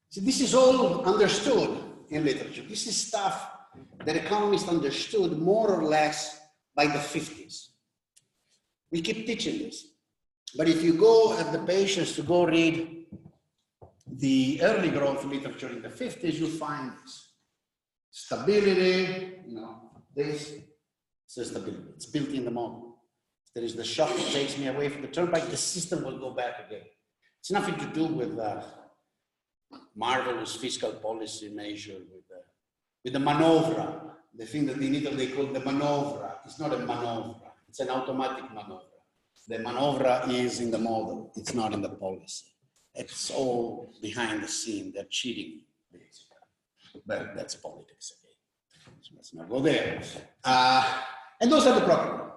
So this is all understood in literature. This is stuff that economists understood more or less by the 50s. We keep teaching this. But if you go have the patience to go read the early growth literature in the 50s, you'll find this. Stability, this is stability. It's built in the model. If there is the shock that takes me away from the turnpike, the system will go back again. It's nothing to do with marvelous fiscal policy measure, with the manovra, the thing that in Italy they call the manovra. It's not a manovra, it's an automatic manovra. The manovra is in the model, it's not in the policy. It's all behind the scene, they're cheating, basically. But that's politics again. So let's not go there. And those are the problems.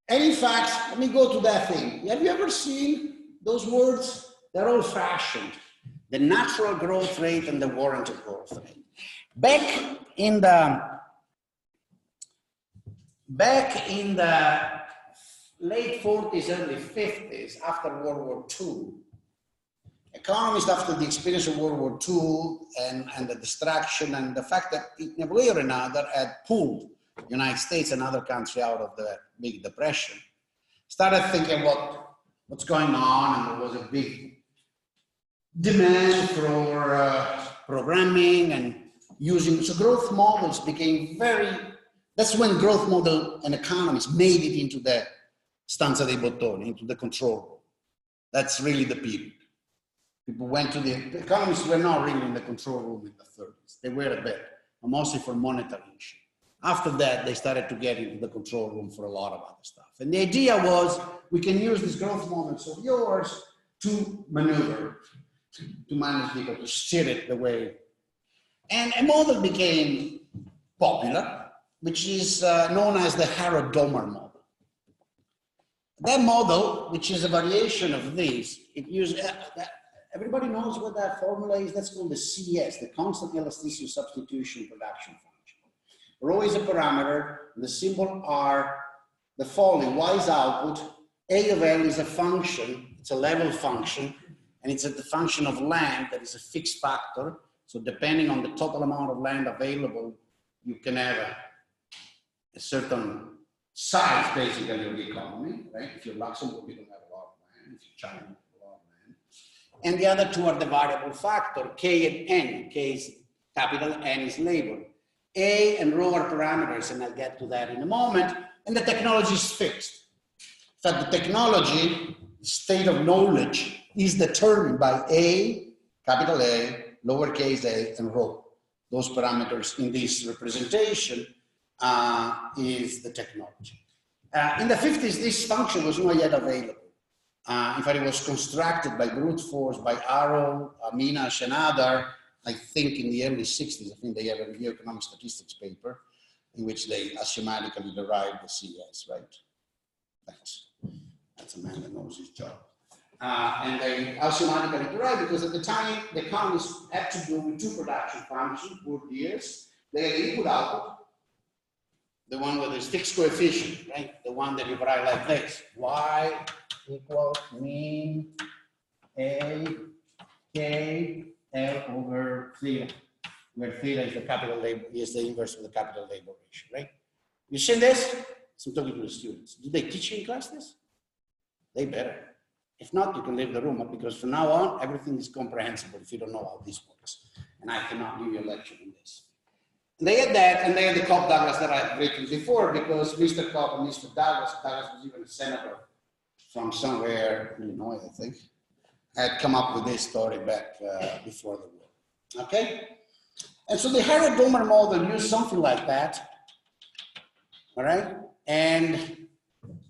And in fact, let me go to that thing. Have you ever seen those words? They're old-fashioned. The natural growth rate and the warranted growth rate. Back in the late 40s, early 50s, after World War II, economists, after the experience of World War II and the distraction and the fact that in a way or another had pulled the United States and other countries out of the big depression, started thinking what's going on, and there was a big demand for programming and using, so growth models became that's when growth model and economists made it into the stanza dei bottoni, into the control room. That's really the period. People went to the economists were not really in the control room in the 30s. They were a bit, but mostly for monetary issues. After that, they started to get into the control room for a lot of other stuff. And the idea was, we can use these growth models of yours to maneuver, to manage people, to steer it the way. And a model became popular, which is known as the Harrod-Domer model. That model, which is a variation of this, it uses, everybody knows what that formula is? That's called the CS, the constant elasticity substitution production function. Rho is a parameter, the symbol R, the following, Y is output, A of L is a function, it's a level function, and it's the function of land that is a fixed factor. So depending on the total amount of land available, you can have a certain size, basically, of the economy, right? If you're Luxembourg, you don't have a lot of land. If you're China, you have a lot of land. And the other two are the variable factor, K and N. K is capital, N is labor. A and rho are parameters, and I'll get to that in a moment. And the technology is fixed. In fact, the technology, state of knowledge, is determined by A, capital A, lowercase a, and rho. Those parameters in this representation is the technology. In the 50s, this function was not yet available. In fact, it was constructed by brute force by Arrow, Minash, and other. I think in the early 60s, I think they have a review economic statistics paper in which they axiomatically derived the CS, right? Thanks. That's a man that knows his job. And they axiomatically derived because at the time, the economists had to do with two production functions, Bourdieu's. They had the input output, the one with this fixed coefficient, right? The one that you write like this. Y equals mean A, K, L over theta, where theta is the capital labor, is the inverse of the capital labor ratio, right? You seen this? So I'm talking to the students. Do they teach you in class this? They better. If not, you can leave the room, because from now on, everything is comprehensible if you don't know how this works. And I cannot give you a lecture on this. And they had that, and they had the Cobb-Douglas that I've written before, because Mr. Cobb and Mr. Douglas was even a senator from somewhere, Illinois, I think, had come up with this story back before the war. Okay? And so the Harrod-Domer model used something like that. All right? And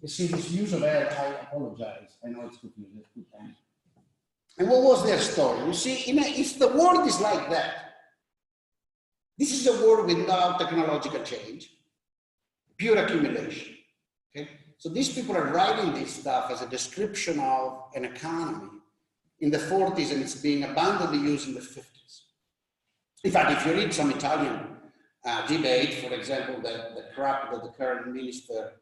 you see this use of L, I apologize. I know it's confusing. And what was their story? You see, if the world is like that, this is a world without technological change, pure accumulation. Okay? So these people are writing this stuff as a description of an economy in the 40s, and it's being abundantly used in the 50s. In fact, if you read some Italian debate, for example, the crap that the current minister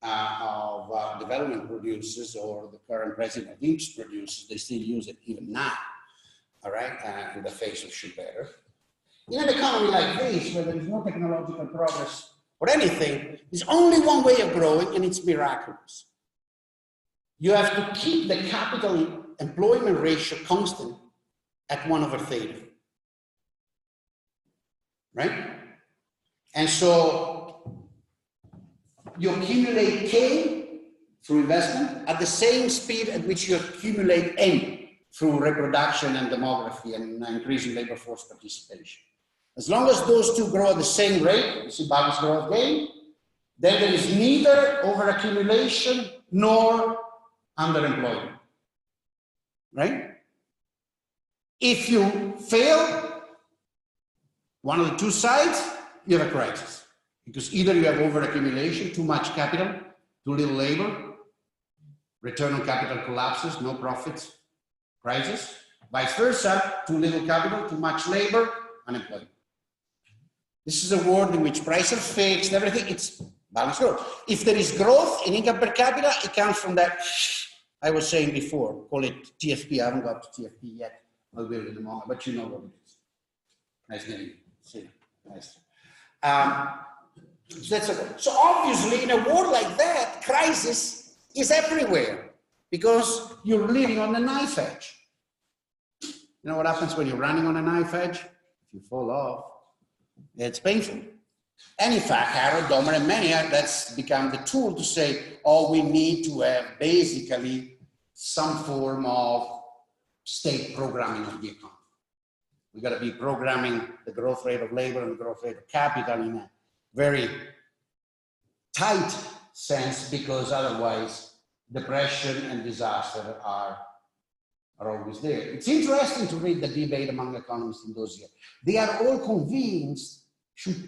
of development produces, or the current president of INPS produces, they still use it even now, all right, in the face of Schumpeter. In an economy like this, where there is no technological progress or anything, there's only one way of growing, and it's miraculous. You have to keep the capital employment ratio constant at 1 over theta, right? And so you accumulate K through investment at the same speed at which you accumulate N through reproduction and demography and increasing labor force participation. As long as those two grow at the same rate, you see balanced growth gain, then there is neither overaccumulation nor underemployment, right? If you fail one of the two sides, you have a crisis. Because either you have overaccumulation, too much capital, too little labor, return on capital collapses, no profits, crisis. Vice versa, too little capital, too much labor, unemployment. This is a world in which prices are fixed, everything, it's balanced growth. If there is growth in income per capita, it comes from that, I was saying before, call it TFP. I haven't got to TFP yet. I'll will in a moment, but you know what it is. Nice meeting you. See you. Nice. So obviously, in a world like that, crisis is everywhere because you're living on the knife edge. You know what happens when you're running on a knife edge? If you fall off, it's painful. And in fact, Harold, Domer, and many, that's become the tool to say, oh, we need to have basically some form of state programming of the economy. We got to be programming the growth rate of labor and the growth rate of capital in a very tight sense, because otherwise depression and disaster are always there. It's interesting to read the debate among economists in those years. They are all convinced,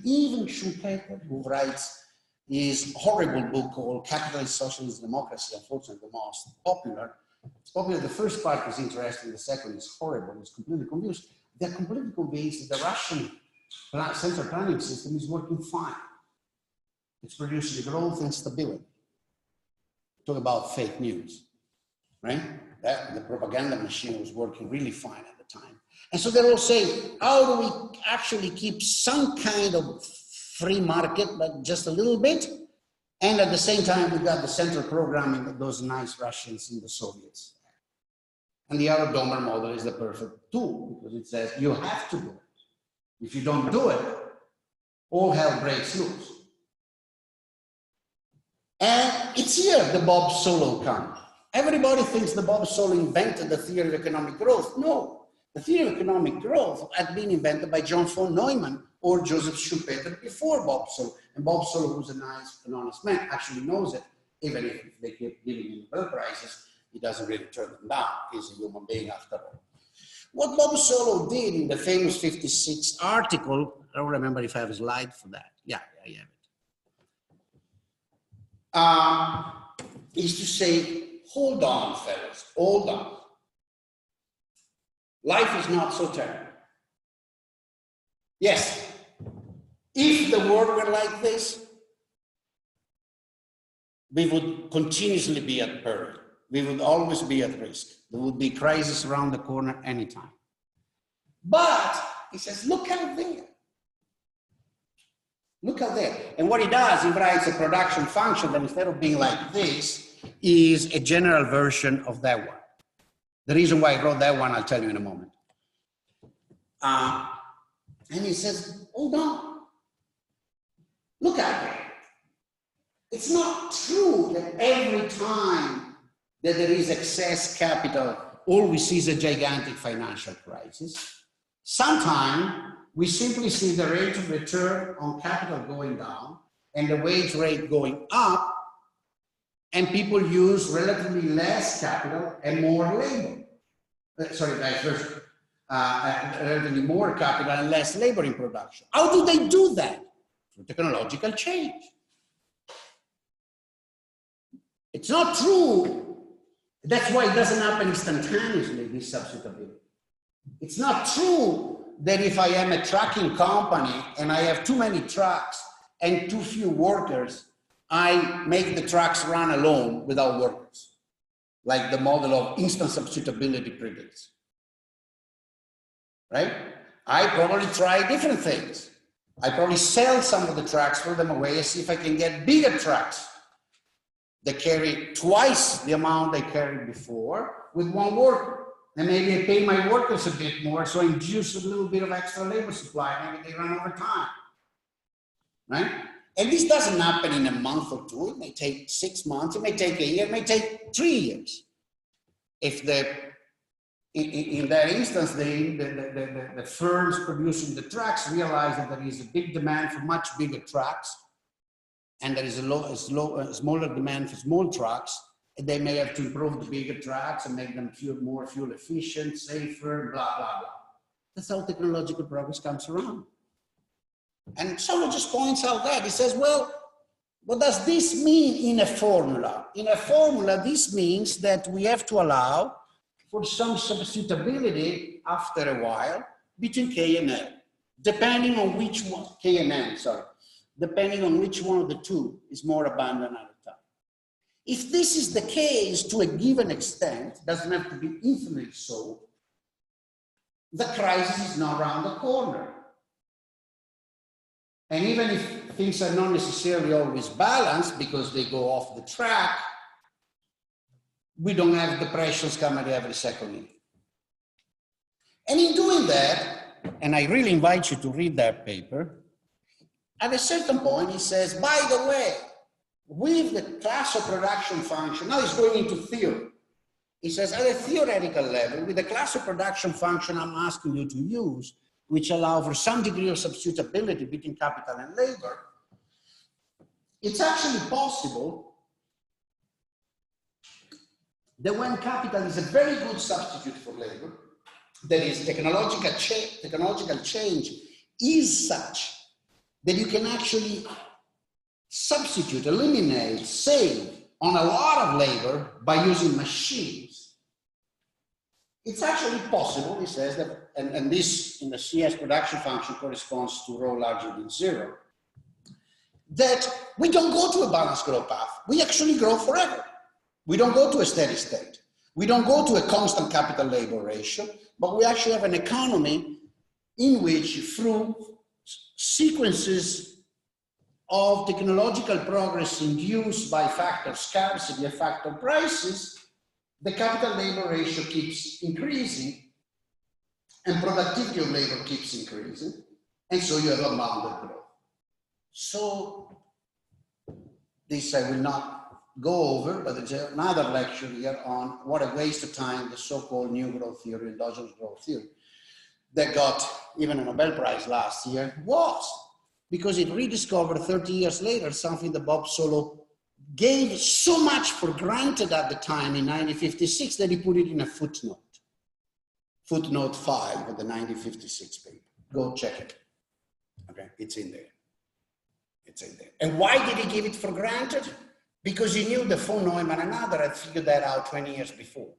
even Schumpeter, who writes his horrible book called Capitalist Socialist Democracy, unfortunately the most popular. It's popular, the first part is interesting, the second is horrible, it's completely confused. They're completely convinced that the Russian central planning system is working fine. It's producing growth and stability. Talk about fake news, right? The propaganda machine was working really fine at the time. And so they're all saying, how do we actually keep some kind of free market, but just a little bit? And at the same time, we got the central programming of those nice Russians in the Soviets. And the Arrow Domer model is the perfect tool because it says you have to do it. If you don't do it, all hell breaks loose. And it's here the Bob Solow comes. Everybody thinks the Bob Solow invented the theory of economic growth. No, the theory of economic growth had been invented by John von Neumann or Joseph Schumpeter before Bob Solow. And Bob Solow, who's a nice and honest man, actually knows it, even if they keep giving him Nobel Prizes, he doesn't really turn them down. He's a human being after all. What Bob Solow did in the famous 56 article, I don't remember if I have a slide for that. Yeah, I have it. Is to say, hold on, fellas, hold on. Life is not so terrible. Yes, if the world were like this, we would continuously be at peril. We would always be at risk. There would be crisis around the corner anytime. But he says, look out there. Look out there. And what he does, he writes a production function that instead of being like this, is a general version of that one. The reason why I wrote that one, I'll tell you in a moment. And he says, hold on. Look out there. It's not true that every time that there is excess capital, all we see is a gigantic financial crisis. Sometimes we simply see the rate of return on capital going down and the wage rate going up, and people use relatively less capital and more labor. Sorry, vice versa. Relatively more capital and less labor in production. How do they do that? Through technological change. It's not true. That's why it doesn't happen instantaneously, this substitutability. It's not true that if I am a trucking company and I have too many trucks and too few workers, I make the trucks run alone without workers, like the model of instant substitutability predicts. Right? I probably try different things. I probably sell some of the trucks, throw them away, and see if I can get bigger trucks that carry twice the amount they carried before with one worker. And maybe I pay my workers a bit more, so I induce a little bit of extra labor supply. Maybe they run over time, right? And this doesn't happen in a month or two. It may take 6 months. It may take a year. It may take 3 years. If in that instance, the firms producing the trucks realize that there is a big demand for much bigger trucks, and there is a smaller demand for small trucks, and they may have to improve the bigger trucks and make them more fuel efficient, safer, blah, blah, blah. That's how technological progress comes around. And Solo just points out that. He says, well, what does this mean in a formula? In a formula, this means that we have to allow for some substitutability after a while between K and L, depending on which one, K and N, sorry, depending on which one of the two is more abundant at the time. If this is the case to a given extent, doesn't have to be infinitely so, the crisis is not around the corner. And even if things are not necessarily always balanced because they go off the track, we don't have depressions coming every second year. And in doing that, and I really invite you to read that paper, at a certain point he says, by the way, with the class of production function, now he's going into theory. He says, at a theoretical level, with the class of production function I'm asking you to use, which allow for some degree of substitutability between capital and labor, it's actually possible that when capital is a very good substitute for labor, that is, technological change is such that you can actually substitute, eliminate, save on a lot of labor by using machines. It's actually possible, he says, that, and this in the CS production function corresponds to rho larger than 0, that we don't go to a balanced growth path. We actually grow forever. We don't go to a steady state. We don't go to a constant capital labor ratio, but we actually have an economy in which, through sequences of technological progress induced by factor scarcity and factor prices, the capital labor ratio keeps increasing and productivity of labor keeps increasing. And so you have unbounded growth. So this I will not go over, but there's another lecture here on what a waste of time the so-called new growth theory, endogenous growth theory, that got even a Nobel Prize last year was, because it rediscovered 30 years later something that Bob Solow gave so much for granted at the time in 1956 that he put it in a footnote. Footnote 5 of the 1956 paper. Go check it. Okay, it's in there. It's in there. And why did he give it for granted? Because he knew that von Neumann and others had figured that out 20 years before.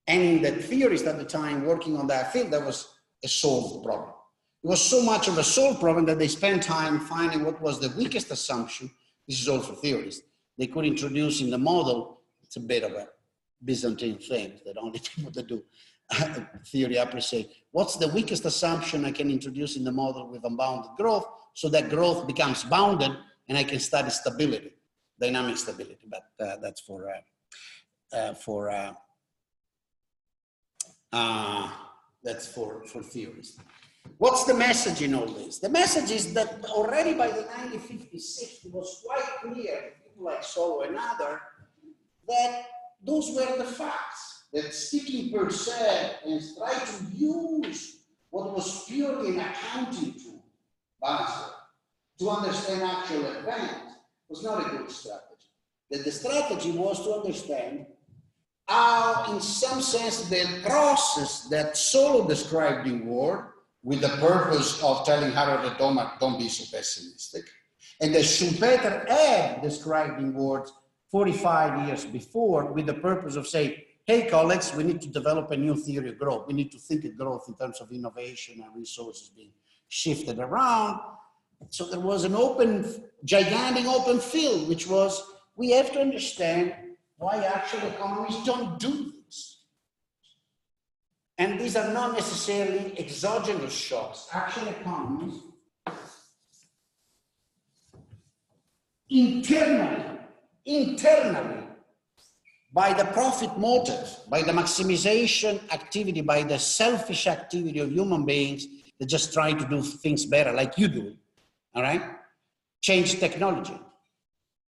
And the theorists at the time working on that field, that was a solved problem. It was so much of a solved problem that they spent time finding what was the weakest assumption. This is all for theorists. They could introduce in the model, it's a bit of a Byzantine thing that only people that do theory appreciate. What's the weakest assumption I can introduce in the model with unbounded growth so that growth becomes bounded and I can study stability, dynamic stability, but that's for theories. What's the message in all this? The message is that already by the 1956, it was quite clear, people like Solow and others, that those were the facts, that sticking per se and try to use what was purely an accounting tool, to understand actual event was not a good strategy. That the strategy was to understand how, in some sense, the process that Solow described in Ward, with the purpose of telling Harold and Thomas, don't be so pessimistic, and that Schumpeter had described in Ward 45 years before, with the purpose of saying, hey, colleagues, we need to develop a new theory of growth. We need to think of growth in terms of innovation and resources being shifted around. So there was an gigantic open field, which was, we have to understand why actual economies don't do this. And these are not necessarily exogenous shocks. Actual economies internally, by the profit motive, by the maximization activity, by the selfish activity of human beings that just try to do things better, like you do, all right? Change technology.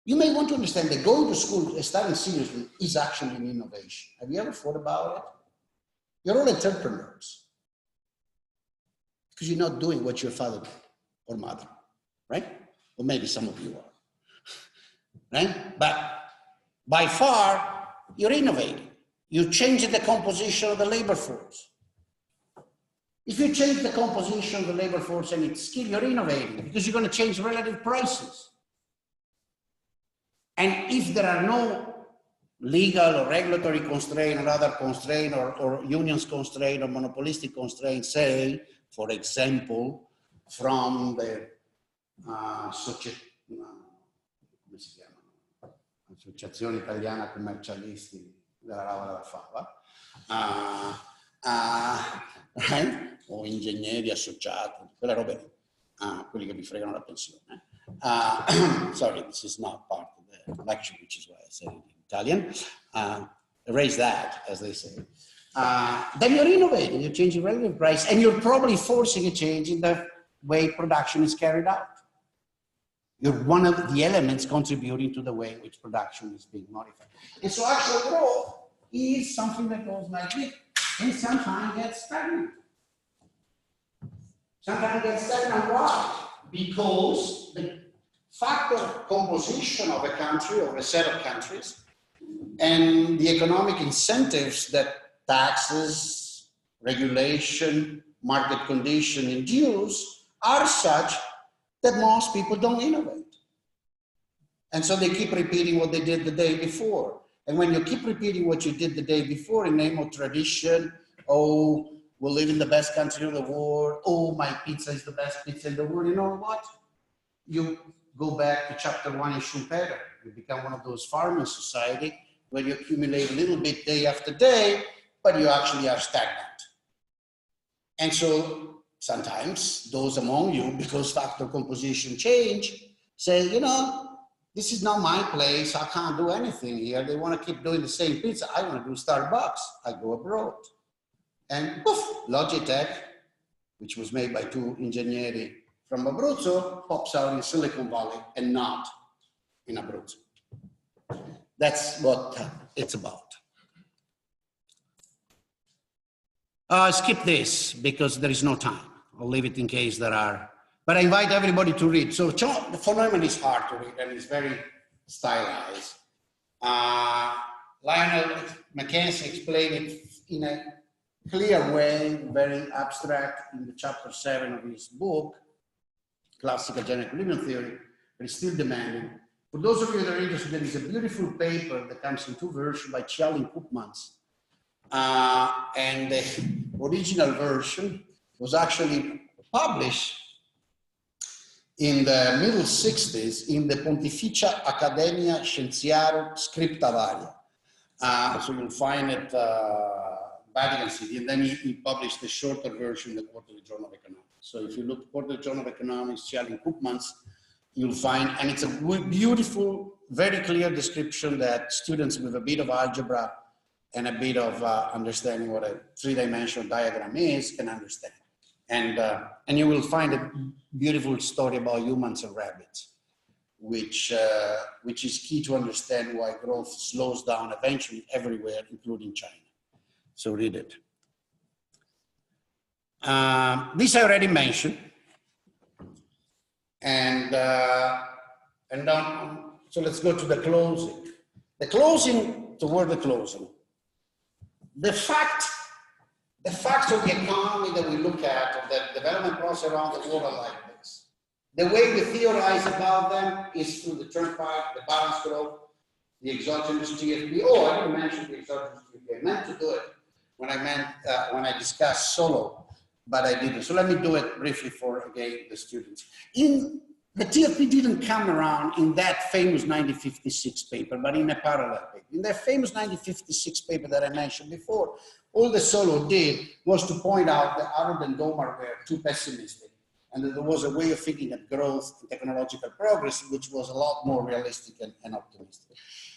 You may want to understand that going to school and studying seriously is actually an innovation. Have you ever thought about it? You're all entrepreneurs because you're not doing what your father did or mother, right? Or maybe some of you are, right? But by far, you're innovating. You change the composition of the labor force. If you change the composition of the labor force and its skill, you're innovating because you're going to change relative prices. And if there are no legal or regulatory constraint or other constraint or unions constraint or monopolistic constraint, say, for example, from the Associazione Italiana Commercialisti della Lava della Fava, right? O ingegneri associati, quelle robe lì, quelli che vi fregano la pensione. Sorry, this is not part of the lecture, which is why I said it in Italian. Erase that, as they say. Then you're innovating, you're changing relative price, and you're probably forcing a change in the way production is carried out. You're one of the elements contributing to the way in which production is being modified. And so actual growth is something that goes like this, and sometimes gets stagnant. Sometimes gets stagnant. Why? Because the factor composition of a country or a set of countries and the economic incentives that taxes, regulation, market condition induce are such that most people don't innovate. And so they keep repeating what they did the day before. And when you keep repeating what you did the day before in name of tradition, oh, we live in the best country of the world, oh, my pizza is the best pizza in the world, you know what? You go back to chapter 1 in Schumpeter. You become one of those farming society where you accumulate a little bit day after day, but you actually are stagnant. And so sometimes those among you, because factor composition change, say, you know, this is not my place, I can't do anything here. They want to keep doing the same pizza. I want to do Starbucks. I go abroad. And poof, Logitech, which was made by two ingegneri from Abruzzo, pops out in Silicon Valley and not in Abruzzo. That's what it's about. Skip this because there is no time. I'll leave it in case there are. But I invite everybody to read. So the von Neumann is hard to read and it's very stylized. Lionel Mackenzie explained it in a clear way, very abstract in the chapter 7 of his book, Classical General Equilibrium Theory, but it's still demanding. For those of you that are interested, there is a beautiful paper that comes in 2 versions by Chial and Koopmans. And the original version was actually published in the middle 60s in the Pontificia Accademia Scienziarum Scripta Varia. So you'll find it Vatican City, and then he published the shorter version, the Quarterly Journal of Economics. So if you look at Quarterly Journal of Economics, Chial and Koopmans, you'll find, and it's a beautiful, very clear description that students with a bit of algebra and a bit of understanding what a 3-dimensional diagram is can understand. And you will find a beautiful story about humans and rabbits, which is key to understand why growth slows down eventually everywhere, including China. So read it. This I already mentioned. And so let's go to the closing. The closing, toward the closing. The facts of the economy that we look at, the development process around the world are like this. The way we theorize about them is through the turnpike, the balance growth, the exogenous GFP. Oh, I didn't mention the exogenous GFP. I meant to do it when I discussed solo, but I didn't. So let me do it briefly for, again, the students. The TFP didn't come around in that famous 1956 paper, but in a parallel paper. In that famous 1956 paper that I mentioned before, all the Solo did was to point out that Arnold and Domar were too pessimistic, and that there was a way of thinking of growth and technological progress, which was a lot more realistic and optimistic.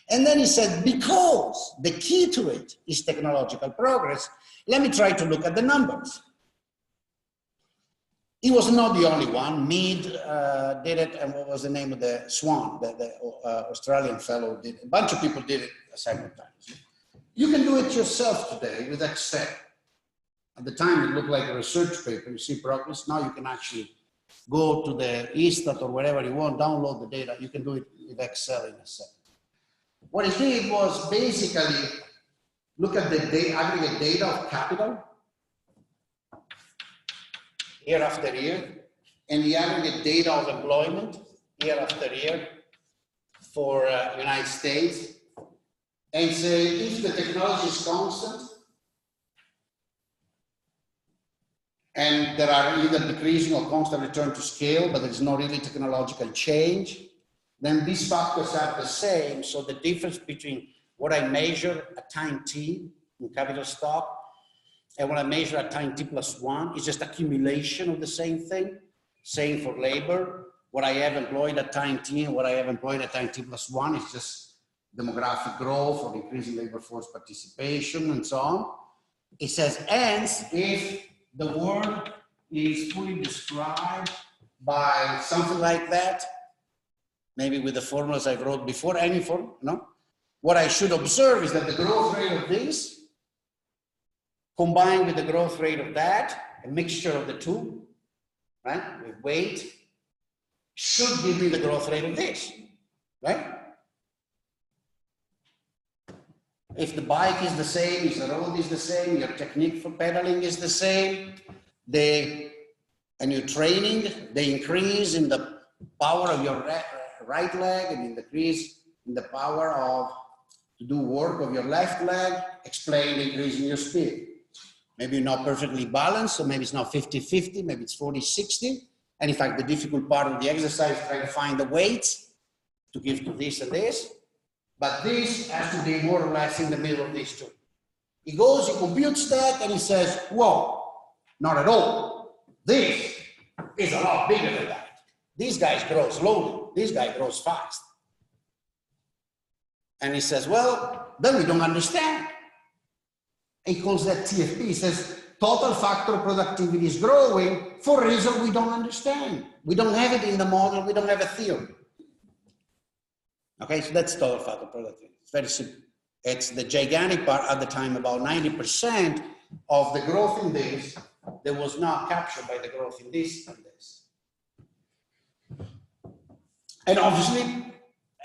And then he said, because the key to it is technological progress, let me try to look at the numbers. He was not the only one. Mead did it, and what was the name of the Swan, the Australian fellow did it. A bunch of people did it simultaneously. You can do it yourself today with Excel. At the time, it looked like a research paper. You see progress. Now you can actually go to the Istat or wherever you want, download the data. You can do it with Excel in a second. What he did was basically look at the aggregate data of capital year after year, and the aggregate data of employment year after year for United States, and say if the technology is constant, and there are either decreasing or constant return to scale, but there is no really technological change, then these factors are the same. So the difference between what I measure at time t in capital stock and what I measure at time t plus 1 is just accumulation of the same thing. Same for labor. What I have employed at time t and what I have employed at time t plus 1 is just demographic growth or increasing labor force participation and so on. It says, hence, if the world is fully described by something like that, maybe with the formulas I wrote before, any form, no? What I should observe is that the growth rate of this combined with the growth rate of that, a mixture of the two, right, with weight, should give me the growth rate of this, right? If the bike is the same, if the road is the same, your technique for pedaling is the same, and your training, the increase in the power of your right leg and in the increase in the power of to do work of your left leg, explain the increase in your speed. Maybe you're not perfectly balanced, so maybe it's not 50-50, maybe it's 40-60. And in fact, the difficult part of the exercise is trying to find the weights to give to this and this. But this has to be more or less in the middle of these two. He goes, he computes that, and he says, whoa, not at all. This is a lot bigger than that. These guys grow slowly. This guy grows fast. And he says, well, then we don't understand. He calls that TFP. He says, total factor productivity is growing for a reason we don't understand. We don't have it in the model. We don't have a theory. Okay, so that's total factor productivity. It's very simple. It's the gigantic part at the time, about 90% of the growth in this that was not captured by the growth in this and this. And obviously,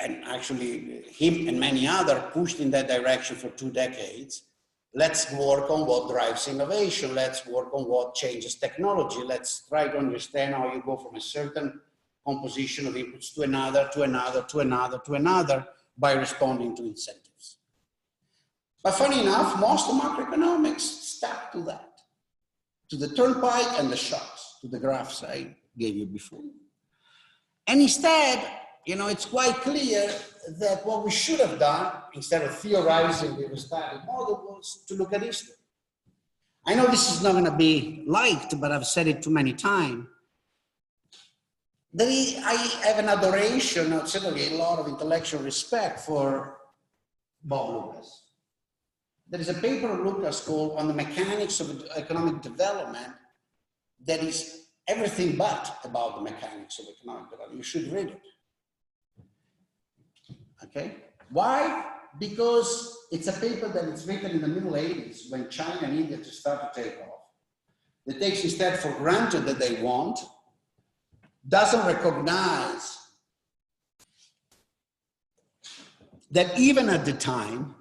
and actually him and many others pushed in that direction for 2 decades. Let's work on what drives innovation. Let's work on what changes technology. Let's try to understand how you go from a certain composition of inputs to another, to another, to another, to another by responding to incentives. But funny enough, most of macroeconomics stuck to that, to the turnpike and the shocks, to the graphs I gave you before. And instead, you know, it's quite clear that what we should have done, instead of theorizing the Aristotle model, was to look at history. I know this is not going to be liked, but I've said it too many times. I have an adoration, or certainly a lot of intellectual respect for Bob Lucas. There is a paper of Lucas called On the Mechanics of Economic Development that is everything but about the mechanics of economic development. You should read it. Okay? Why? Because it's a paper that is written in the middle 80s when China and India just start to take off. It takes instead for granted that they want, doesn't recognize that even at the time,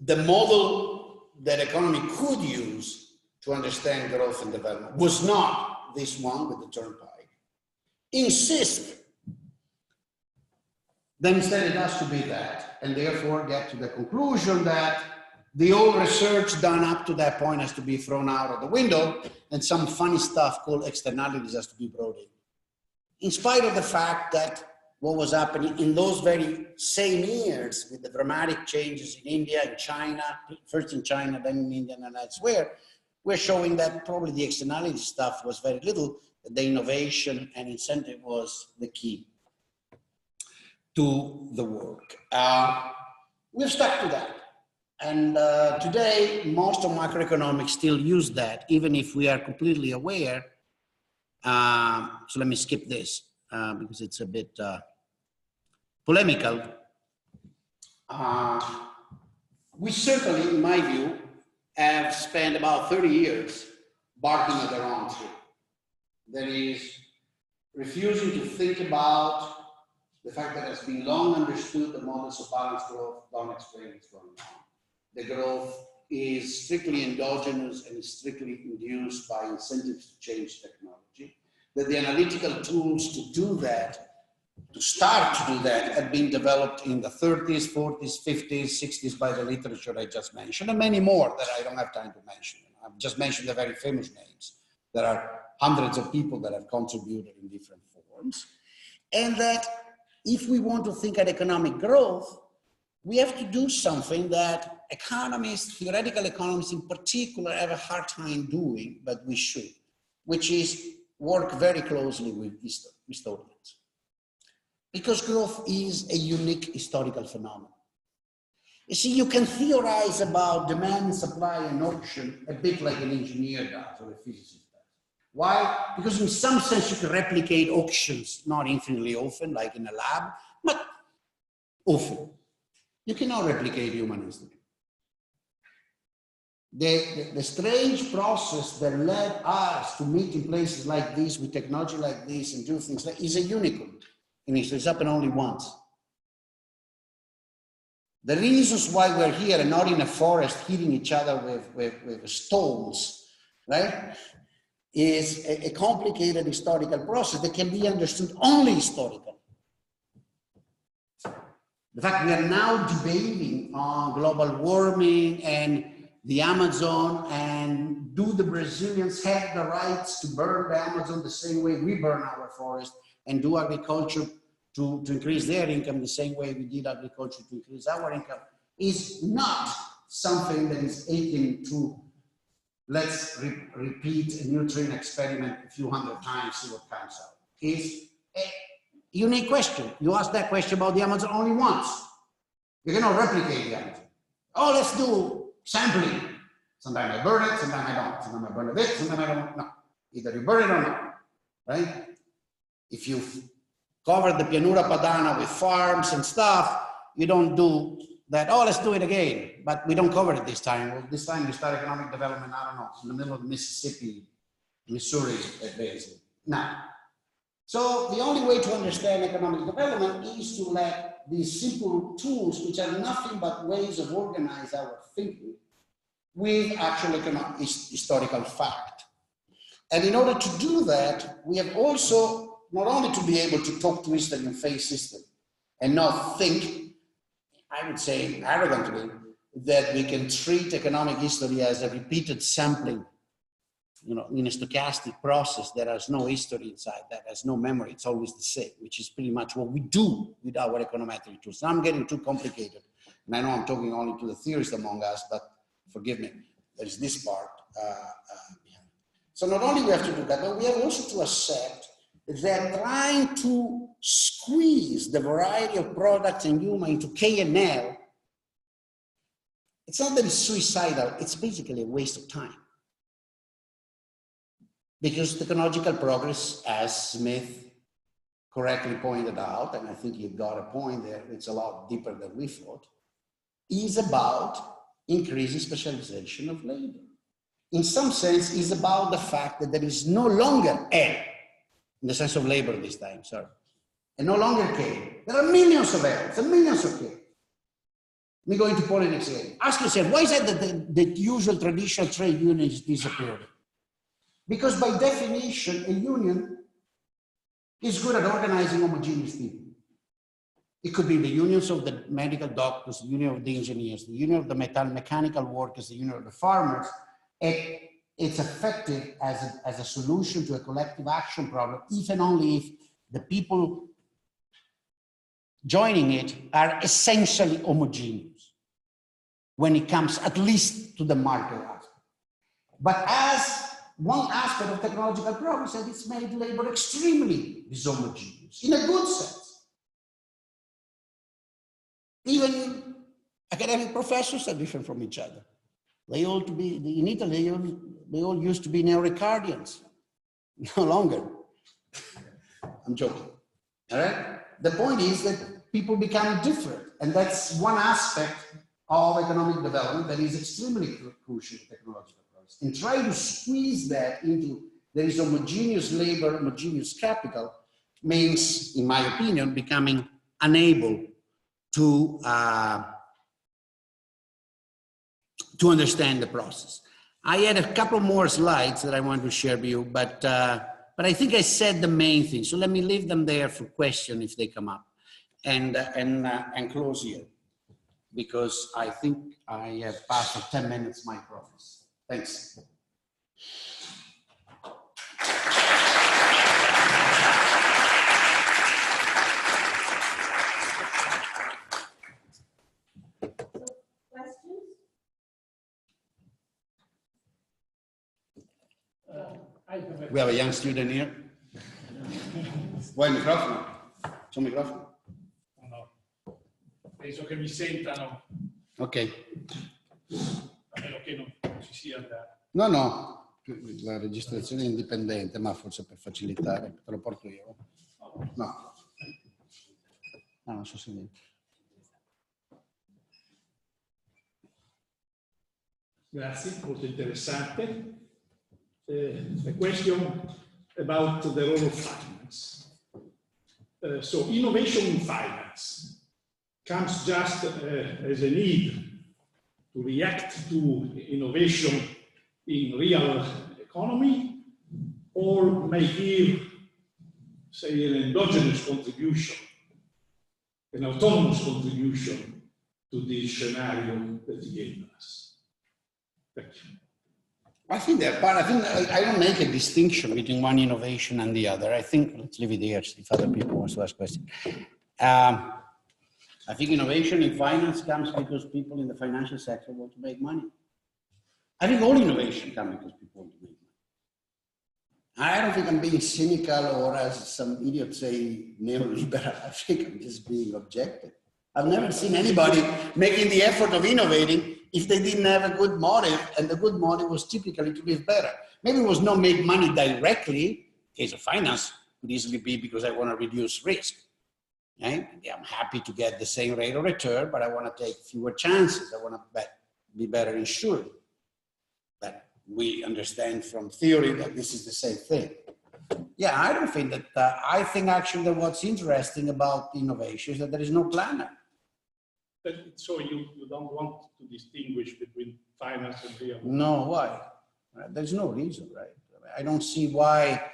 the model that economy could use to understand growth and development was not this one with the turnpike. Insist then instead it has to be that, and therefore get to the conclusion that the old research done up to that point has to be thrown out of the window, and some funny stuff called externalities has to be brought in spite of the fact that what was happening in those very same years with the dramatic changes in India and China, first in China, then in India and elsewhere, we're showing that probably the externality stuff was very little, the innovation and incentive was the key to the work. We've stuck to that. And today, most of macroeconomics still use that, even if we are completely aware. So let me skip this because it's a bit polemical. We certainly, in my view, have spent about 30 years barking at the wrong tree. That is, refusing to think about the fact that it's been long understood the models of balanced growth don't explain what's going on. The growth is strictly endogenous and is strictly induced by incentives to change technology, that the analytical tools to do that, to start to do that, had been developed in the 30s, 40s, 50s, 60s by the literature I just mentioned, and many more that I don't have time to mention. I've just mentioned the very famous names. There are hundreds of people that have contributed in different forms. And that if we want to think at economic growth, we have to do something that economists, theoretical economists in particular, have a hard time doing, but we should, which is work very closely with historians. Because growth is a unique historical phenomenon. You see, you can theorize about demand, supply, and auction a bit like an engineer does or a physicist does. Why? Because in some sense you can replicate auctions, not infinitely often, like in a lab, but often. You cannot replicate human history. The strange process that led us to meet in places like this, with technology like this, and do things like this, is a unicorn in history. It's happened only once. The reasons why we're here and not in a forest hitting each other with stones, right, is a complicated historical process that can be understood only historically. The fact we are now debating on global warming and the Amazon, and do the Brazilians have the rights to burn the Amazon the same way we burn our forest, and do agriculture to increase their income the same way we did agriculture to increase our income, is not something that is akin to let's repeat a neutrino experiment a few hundred times, see what comes out. It's a unique question. You ask that question about the Amazon only once. You cannot replicate the Amazon. Oh, let's do sampling. Sometimes I burn it, sometimes I don't. Sometimes I burn a bit, sometimes I don't. No, either you burn it or not, right? If you cover the Pianura Padana with farms and stuff, you don't do that, oh, let's do it again. But we don't cover it this time. Well, this time we start economic development, I don't know, in the middle of Mississippi, Missouri, basically. Now, so the only way to understand economic development is to let these simple tools, which are nothing but ways of organize our thinking, with actual historical fact. And in order to do that, we have also not only to be able to talk to history and face history, and not think, I would say arrogantly, that we can treat economic history as a repeated sampling, you know, in a stochastic process that has no history inside, that has no memory, it's always the same, which is pretty much what we do with our econometric tools. Now I'm getting too complicated, and I know I'm talking only to the theorists among us, but forgive me, there's this part. So not only we have to do that, but we have also to accept that trying to squeeze the variety of products in human into K&L, it's not that it's suicidal, it's basically a waste of time. Because technological progress, as Smith correctly pointed out, and I think you've got a point there, it's a lot deeper than we thought, is about increasing specialization of labor. In some sense, is about the fact that there is no longer L, in the sense of labor this time, sorry, and no longer K. There are millions of L's and millions of K. Let me go into politics again. Ask yourself, why is it that the usual traditional trade unions disappeared? Because by definition, a union is good at organizing homogeneous people. It could be the unions of the medical doctors, the union of the engineers, the union of the mechanical workers, the union of the farmers. It's effective as a solution to a collective action problem, if and only if the people joining it are essentially homogeneous when it comes at least to the market aspect. But as one aspect of technological progress, that it's made labor extremely dishomogeneous, in a good sense. Even academic professors are different from each other. They all to be, in Italy, they all used to be neo-Ricardians. No longer. I'm joking, all right? The point is that people become different, and that's one aspect of economic development that is extremely crucial to technological progress. And try to squeeze that into, there is homogeneous labor, homogeneous capital, means, in my opinion, becoming unable to to understand the process. I had a couple more slides that I want to share with you, but I think I said the main thing. So let me leave them there for question if they come up, and close here, because I think I have passed for 10 minutes my promise. Thanks. We have a young student here. Vuoi il microfono? C'è un microfono? No, penso che mi sentano, Ok. a meno che non ci sia da... No, la registrazione è indipendente, ma forse per facilitare, te lo porto io. No, non so se niente. Grazie, molto interessante. A question about the role of finance. So innovation in finance comes just as a need to react to innovation in real economy, or may give, say, an endogenous contribution, an autonomous contribution to this scenario that you gave us. Thank you. I think they're part. I don't make a distinction between one innovation and the other. I think, let's leave it here if other people want to ask questions. I think innovation in finance comes because people in the financial sector want to make money. I think all innovation comes because people want to make money. I don't think I'm being cynical or, as some idiots say, neoliberal. I think I'm just being objective. I've never seen anybody making the effort of innovating if they didn't have a good motive, and the good motive was typically to live better. Maybe it was not make money directly. Case of finance could easily be because I want to reduce risk. Right? I'm happy to get the same rate of return, but I want to take fewer chances. I want to be better insured. But we understand from theory that this is the same thing. Yeah, I don't think that, I think actually that what's interesting about innovation is that there is no planner. But so you don't want to distinguish between finance and real? No, why? There's no reason, right? I don't see why,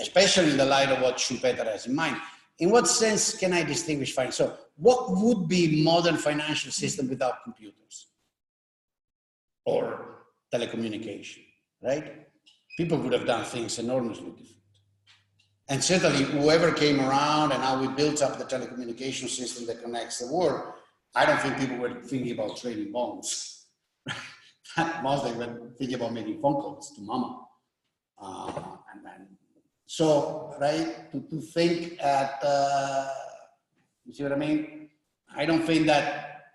especially in the light of what Schumpeter has in mind. In what sense can I distinguish finance? So what would be modern financial system without computers or telecommunication, right? People would have done things enormously different. And certainly whoever came around and how we built up the telecommunication system that connects the world, I don't think people were thinking about trading bonds. Most they were thinking about making phone calls to mama. So, right, to think at, you see what I mean? I don't think that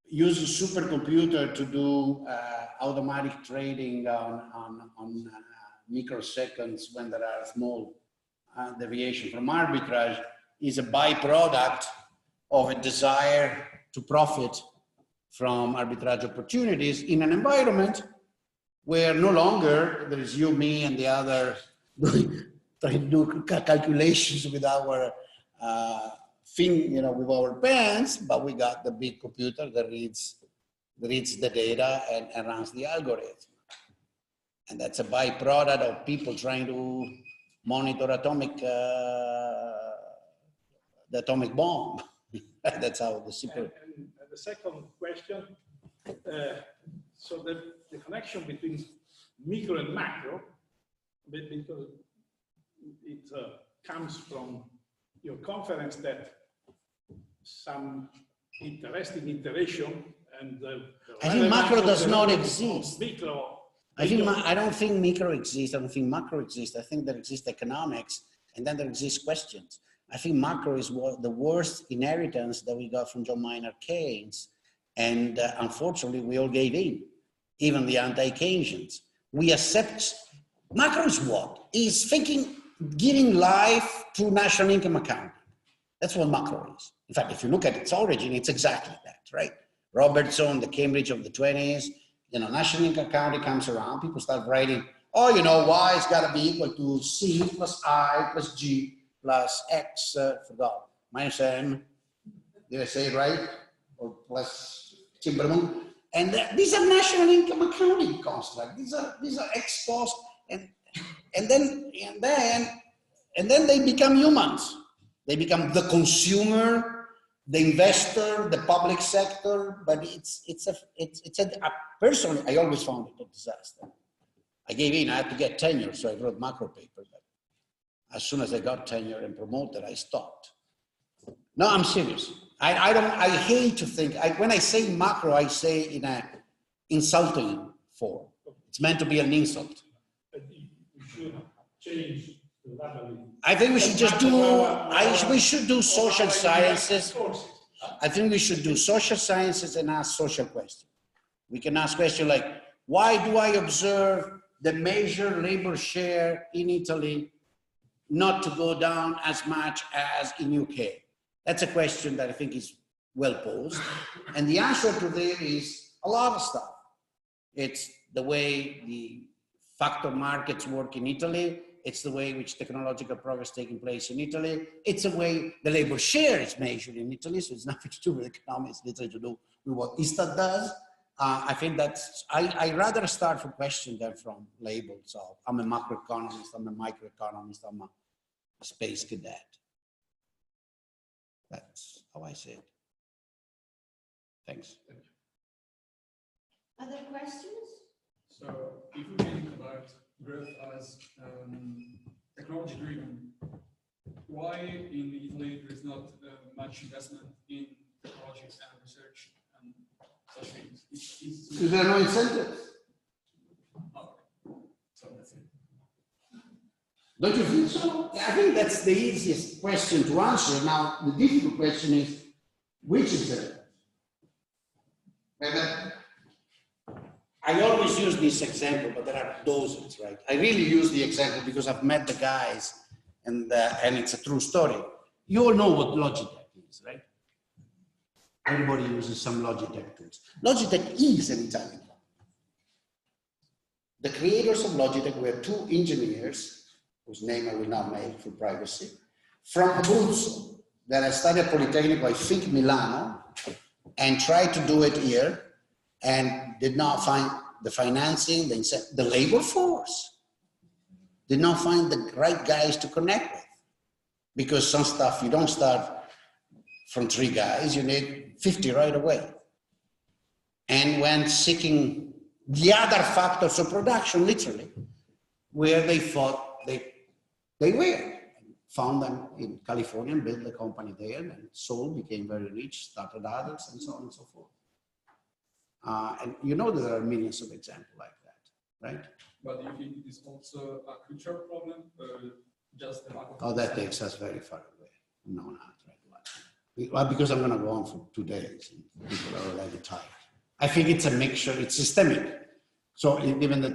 use a supercomputer to do automatic trading on microseconds when there are small deviation from arbitrage is a byproduct of a desire to profit from arbitrage opportunities in an environment where no longer there is you, me, and the other trying to do calculations with our with our pens, but we got the big computer that reads the data and runs the algorithm. And that's a byproduct of people trying to monitor the atomic bomb. That's how the super. And the second question, so the connection between micro and macro, because it comes from your conference that some interesting iteration and I think macro does not exist. Micro, I don't think micro exists. I don't think macro exists. I think there exists economics, and then there exist questions. I think macro is the worst inheritance that we got from John Maynard Keynes, and unfortunately, we all gave in, even the anti-Keynesians. We accept macro is what? Is thinking, giving life to national income accounting. That's what macro is. In fact, if you look at its origin, it's exactly that, right? Robertson, the Cambridge of the 20s, national income accounting comes around, people start writing, oh, Y is got to be equal to C plus I plus G plus X, forgot, minus M, did I say it right? Or plus Timberman, And these are national income accounting constructs. These are ex post, and then they become humans. They become the consumer, the investor, the public sector. But personally, I always found it a disaster. I gave in. I had to get tenure, so I wrote macro papers. But as soon as I got tenure and promoted, I stopped. No, I'm serious. I hate to think, when I say macro, I say in an insulting form. It's meant to be an insult. We should change the labeling. I think we should just do, we should do social sciences. I think we should do social sciences and ask social questions. We can ask questions like, why do I observe the major labor share in Italy not to go down as much as in UK? That's a question that I think is well posed. And the answer to that is a lot of stuff. It's the way the factor markets work in Italy. It's the way in which technological progress is taking place in Italy. It's the way the labor share is measured in Italy. So it's nothing to do with economics, literally to do with what ISTAT does. I think that's, I rather start from questions than from labels. So I'm a macroeconomist, I'm a microeconomist, I'm a space cadet. That's how I say it. Thanks. Other questions? So if we think about growth as technology driven, why in Italy there is not much investment in technology and research and such things? Is there no incentives? Oh, so that's it. Don't you think so? I think that's the easiest question to answer. Now, the difficult question is, which is it? I always use this example, but there are dozens, right? I really use the example because I've met the guys and it's a true story. You all know what Logitech is, right? Everybody uses some Logitech tools. Logitech is an Italian company. The creators of Logitech were two engineers whose name I will not make for privacy, from Abruzzo, that I studied Polytechnico, I think Milano, and tried to do it here, and did not find the financing, the labor force, did not find the right guys to connect with. Because some stuff, you don't start from 3 guys, you need 50 right away. And when seeking the other factors of production, literally, where they thought they were, found them in California and built the company there, and sold, became very rich, started others, and so on and so forth. And you know that there are millions of examples like that, right? But do you think it is also a cultural problem, just the lack of... Oh, that takes us very far away. No, not right. Well, because I'm going to go on for 2 days, and people are already tired. I think it's a mixture, it's systemic. So given that,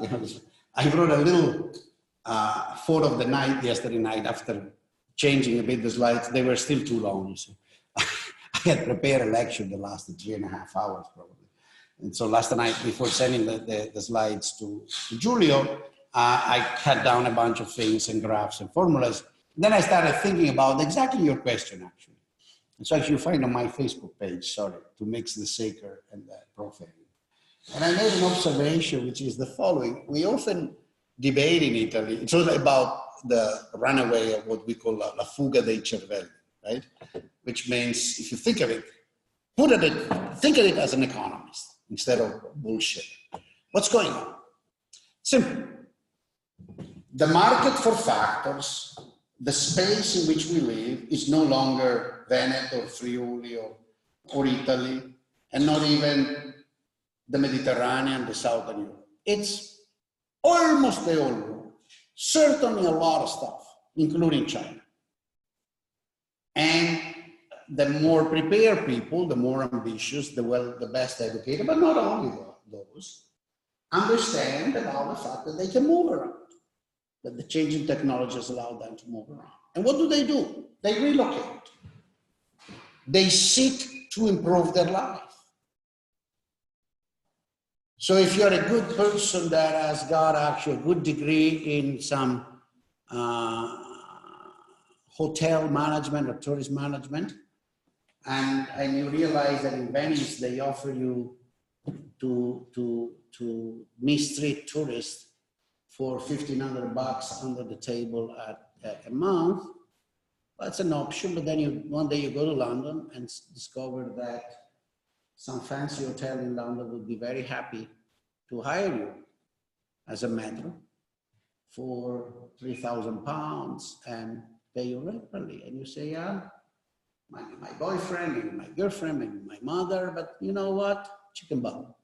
you know, I wrote a little photo of the night yesterday night after changing a bit the slides. They were still too long, you see. I had prepared a lecture that lasted 3.5 hours probably. And so last night before sending the slides to Giulio, I cut down a bunch of things and graphs and formulas. Then I started thinking about exactly your question, actually. And so actually you find on my Facebook page, sorry, to mix the sacred and the profane. And I made an observation, which is the following. We often debate in Italy, it's all about the runaway of what we call la fuga dei cervelli, right? Which means, if you think of it, think of it as an economist instead of bullshit. What's going on? Simple. The market for factors, the space in which we live is no longer Veneto or Friuli or Italy, and not even the Mediterranean, the Southern Europe. It's almost the whole world. Certainly a lot of stuff, including China. And the more prepared people, the more ambitious, the best educated, but not only those, understand about the fact that they can move around, that the changing technologies allow them to move around. And what do? They relocate. They seek to improve their life. So if you're a good person that has got actually a good degree in some hotel management or tourist management, and you realize that in Venice, they offer you to meet street tourists for $1,500 under the table at a month. That's an option, but then one day you go to London and discover that some fancy hotel in London would be very happy to hire you as a matron for £3,000 and pay you regularly. And you say, yeah, my boyfriend, maybe my girlfriend, maybe my mother, but you know what? Chicken bum,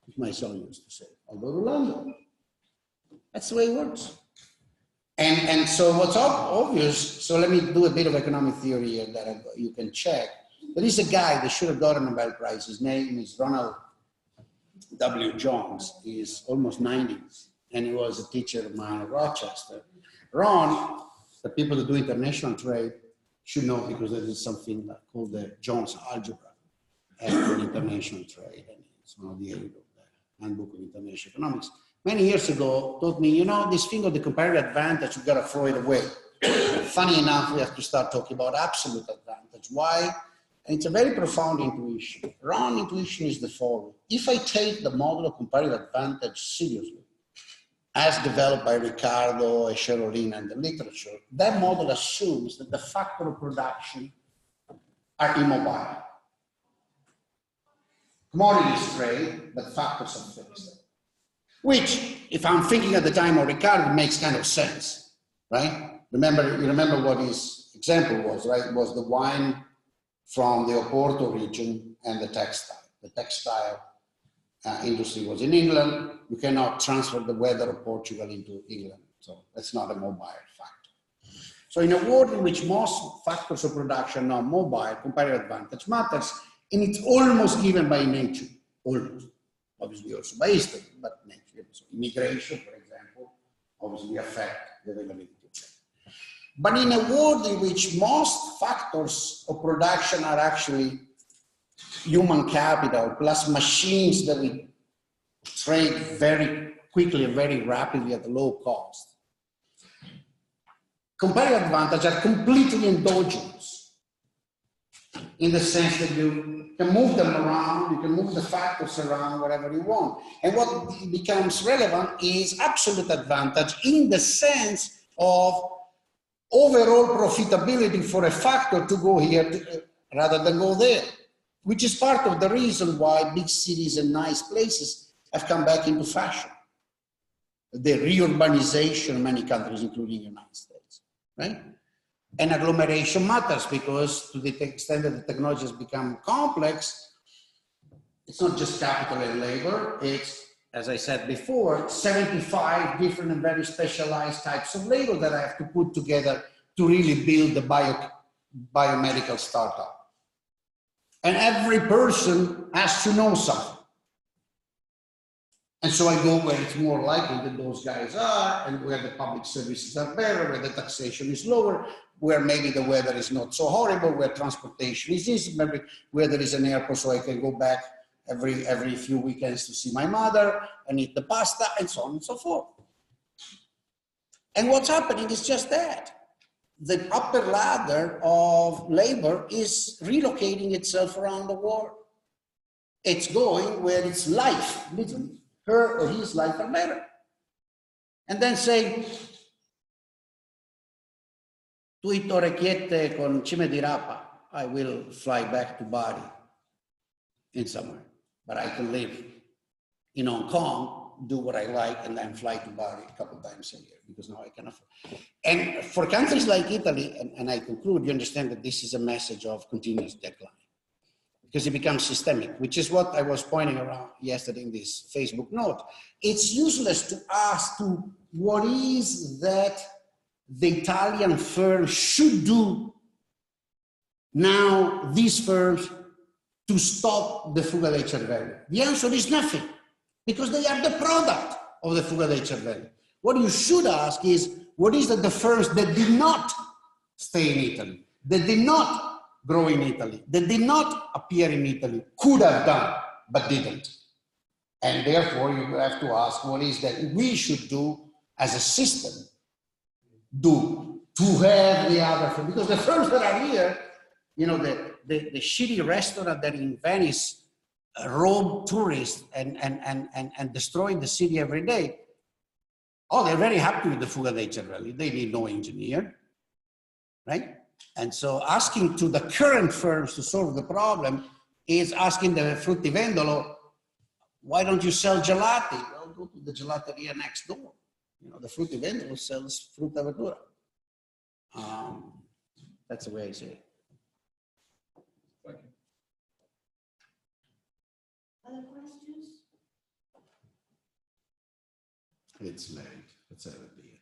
as my son used to say. I'll go to London. That's the way it works. And so what's obvious, so let me do a bit of economic theory here that you can check. There is a guy that should have got a Nobel Prize. His name is Ronald W. Jones. He's almost 90, and he was a teacher of mine at Rochester. Ron, the people that do international trade should know, because there is something called the Jones algebra for international trade, and it's one of the areas of the Handbook of International Economics. Many years ago, told me, you know, this thing of the comparative advantage, you've got to throw it away. Funny enough, we have to start talking about absolute advantage. Why? And it's a very profound intuition. Wrong intuition is the following. If I take the model of comparative advantage seriously, as developed by Ricardo, Echerolin, and the literature, that model assumes that the factors of production are immobile. Commodities trade, but factors are fixed. Which, if I'm thinking at the time of Ricardo, makes kind of sense, right? You remember what his example was, right? It was the wine from the Oporto region and the textile. The textile industry was in England. You cannot transfer the weather of Portugal into England. So that's not a mobile factor. So in a world in which most factors of production are mobile, comparative advantage matters, and it's almost given by nature, almost. Obviously also by history, but nature. So immigration, for example, obviously affect the availability of labor. But in a world in which most factors of production are actually human capital plus machines that we trade very quickly and very rapidly at a low cost, comparative advantage are completely endogenous in the sense that you can move them around, you can move the factors around wherever you want. And what becomes relevant is absolute advantage in the sense of overall profitability for a factor to go here rather than go there, which is part of the reason why big cities and nice places have come back into fashion. The reurbanization in many countries, including the United States, right? And agglomeration matters because to the extent that the technology has become complex, it's not just capital and labor, it's, as I said before, 75 different and very specialized types of labor that I have to put together to really build the biomedical startup. And every person has to know something. And so I go where it's more likely that those guys are, and where the public services are better, where the taxation is lower, where maybe the weather is not so horrible, where transportation is easy, maybe where there is an airport so I can go back every few weekends to see my mother and eat the pasta, and so on and so forth. And what's happening is just that. The upper ladder of labor is relocating itself around the world. It's going where its life, literally, her or his life are better. And then say, Tui orecchiette con cime di rapa, I will fly back to Bali in summer, but I can live in Hong Kong, do what I like, and then fly to Bali a couple times a year because now I can afford. And for countries like Italy, and I conclude, you understand that this is a message of continuous decline because it becomes systemic, which is what I was pointing around yesterday in this Facebook note. It's useless to ask to what is that the Italian firm should do now, these firms, to stop the fuga dei cervelli. The answer is nothing, because they are the product of the fuga dei cervelli. What you should ask is, what is that the firms that did not stay in Italy, that did not grow in Italy, that did not appear in Italy, could have done, but didn't? And therefore, you have to ask, what is that we should do as a system do to have the other firms? Because the firms that are here, you know, the shitty restaurant that in Venice rob tourists and destroy the city every day. Oh, they're very happy with the fuga dei cervelli. They need no engineer, right? And so asking to the current firms to solve the problem is asking the fruttivendolo, why don't you sell gelati? Well, go to the gelateria next door. You know, the fruttivendolo sells frutta verdura. That's the way I see it. Thank you. Other questions? It's late. Let's have a beer.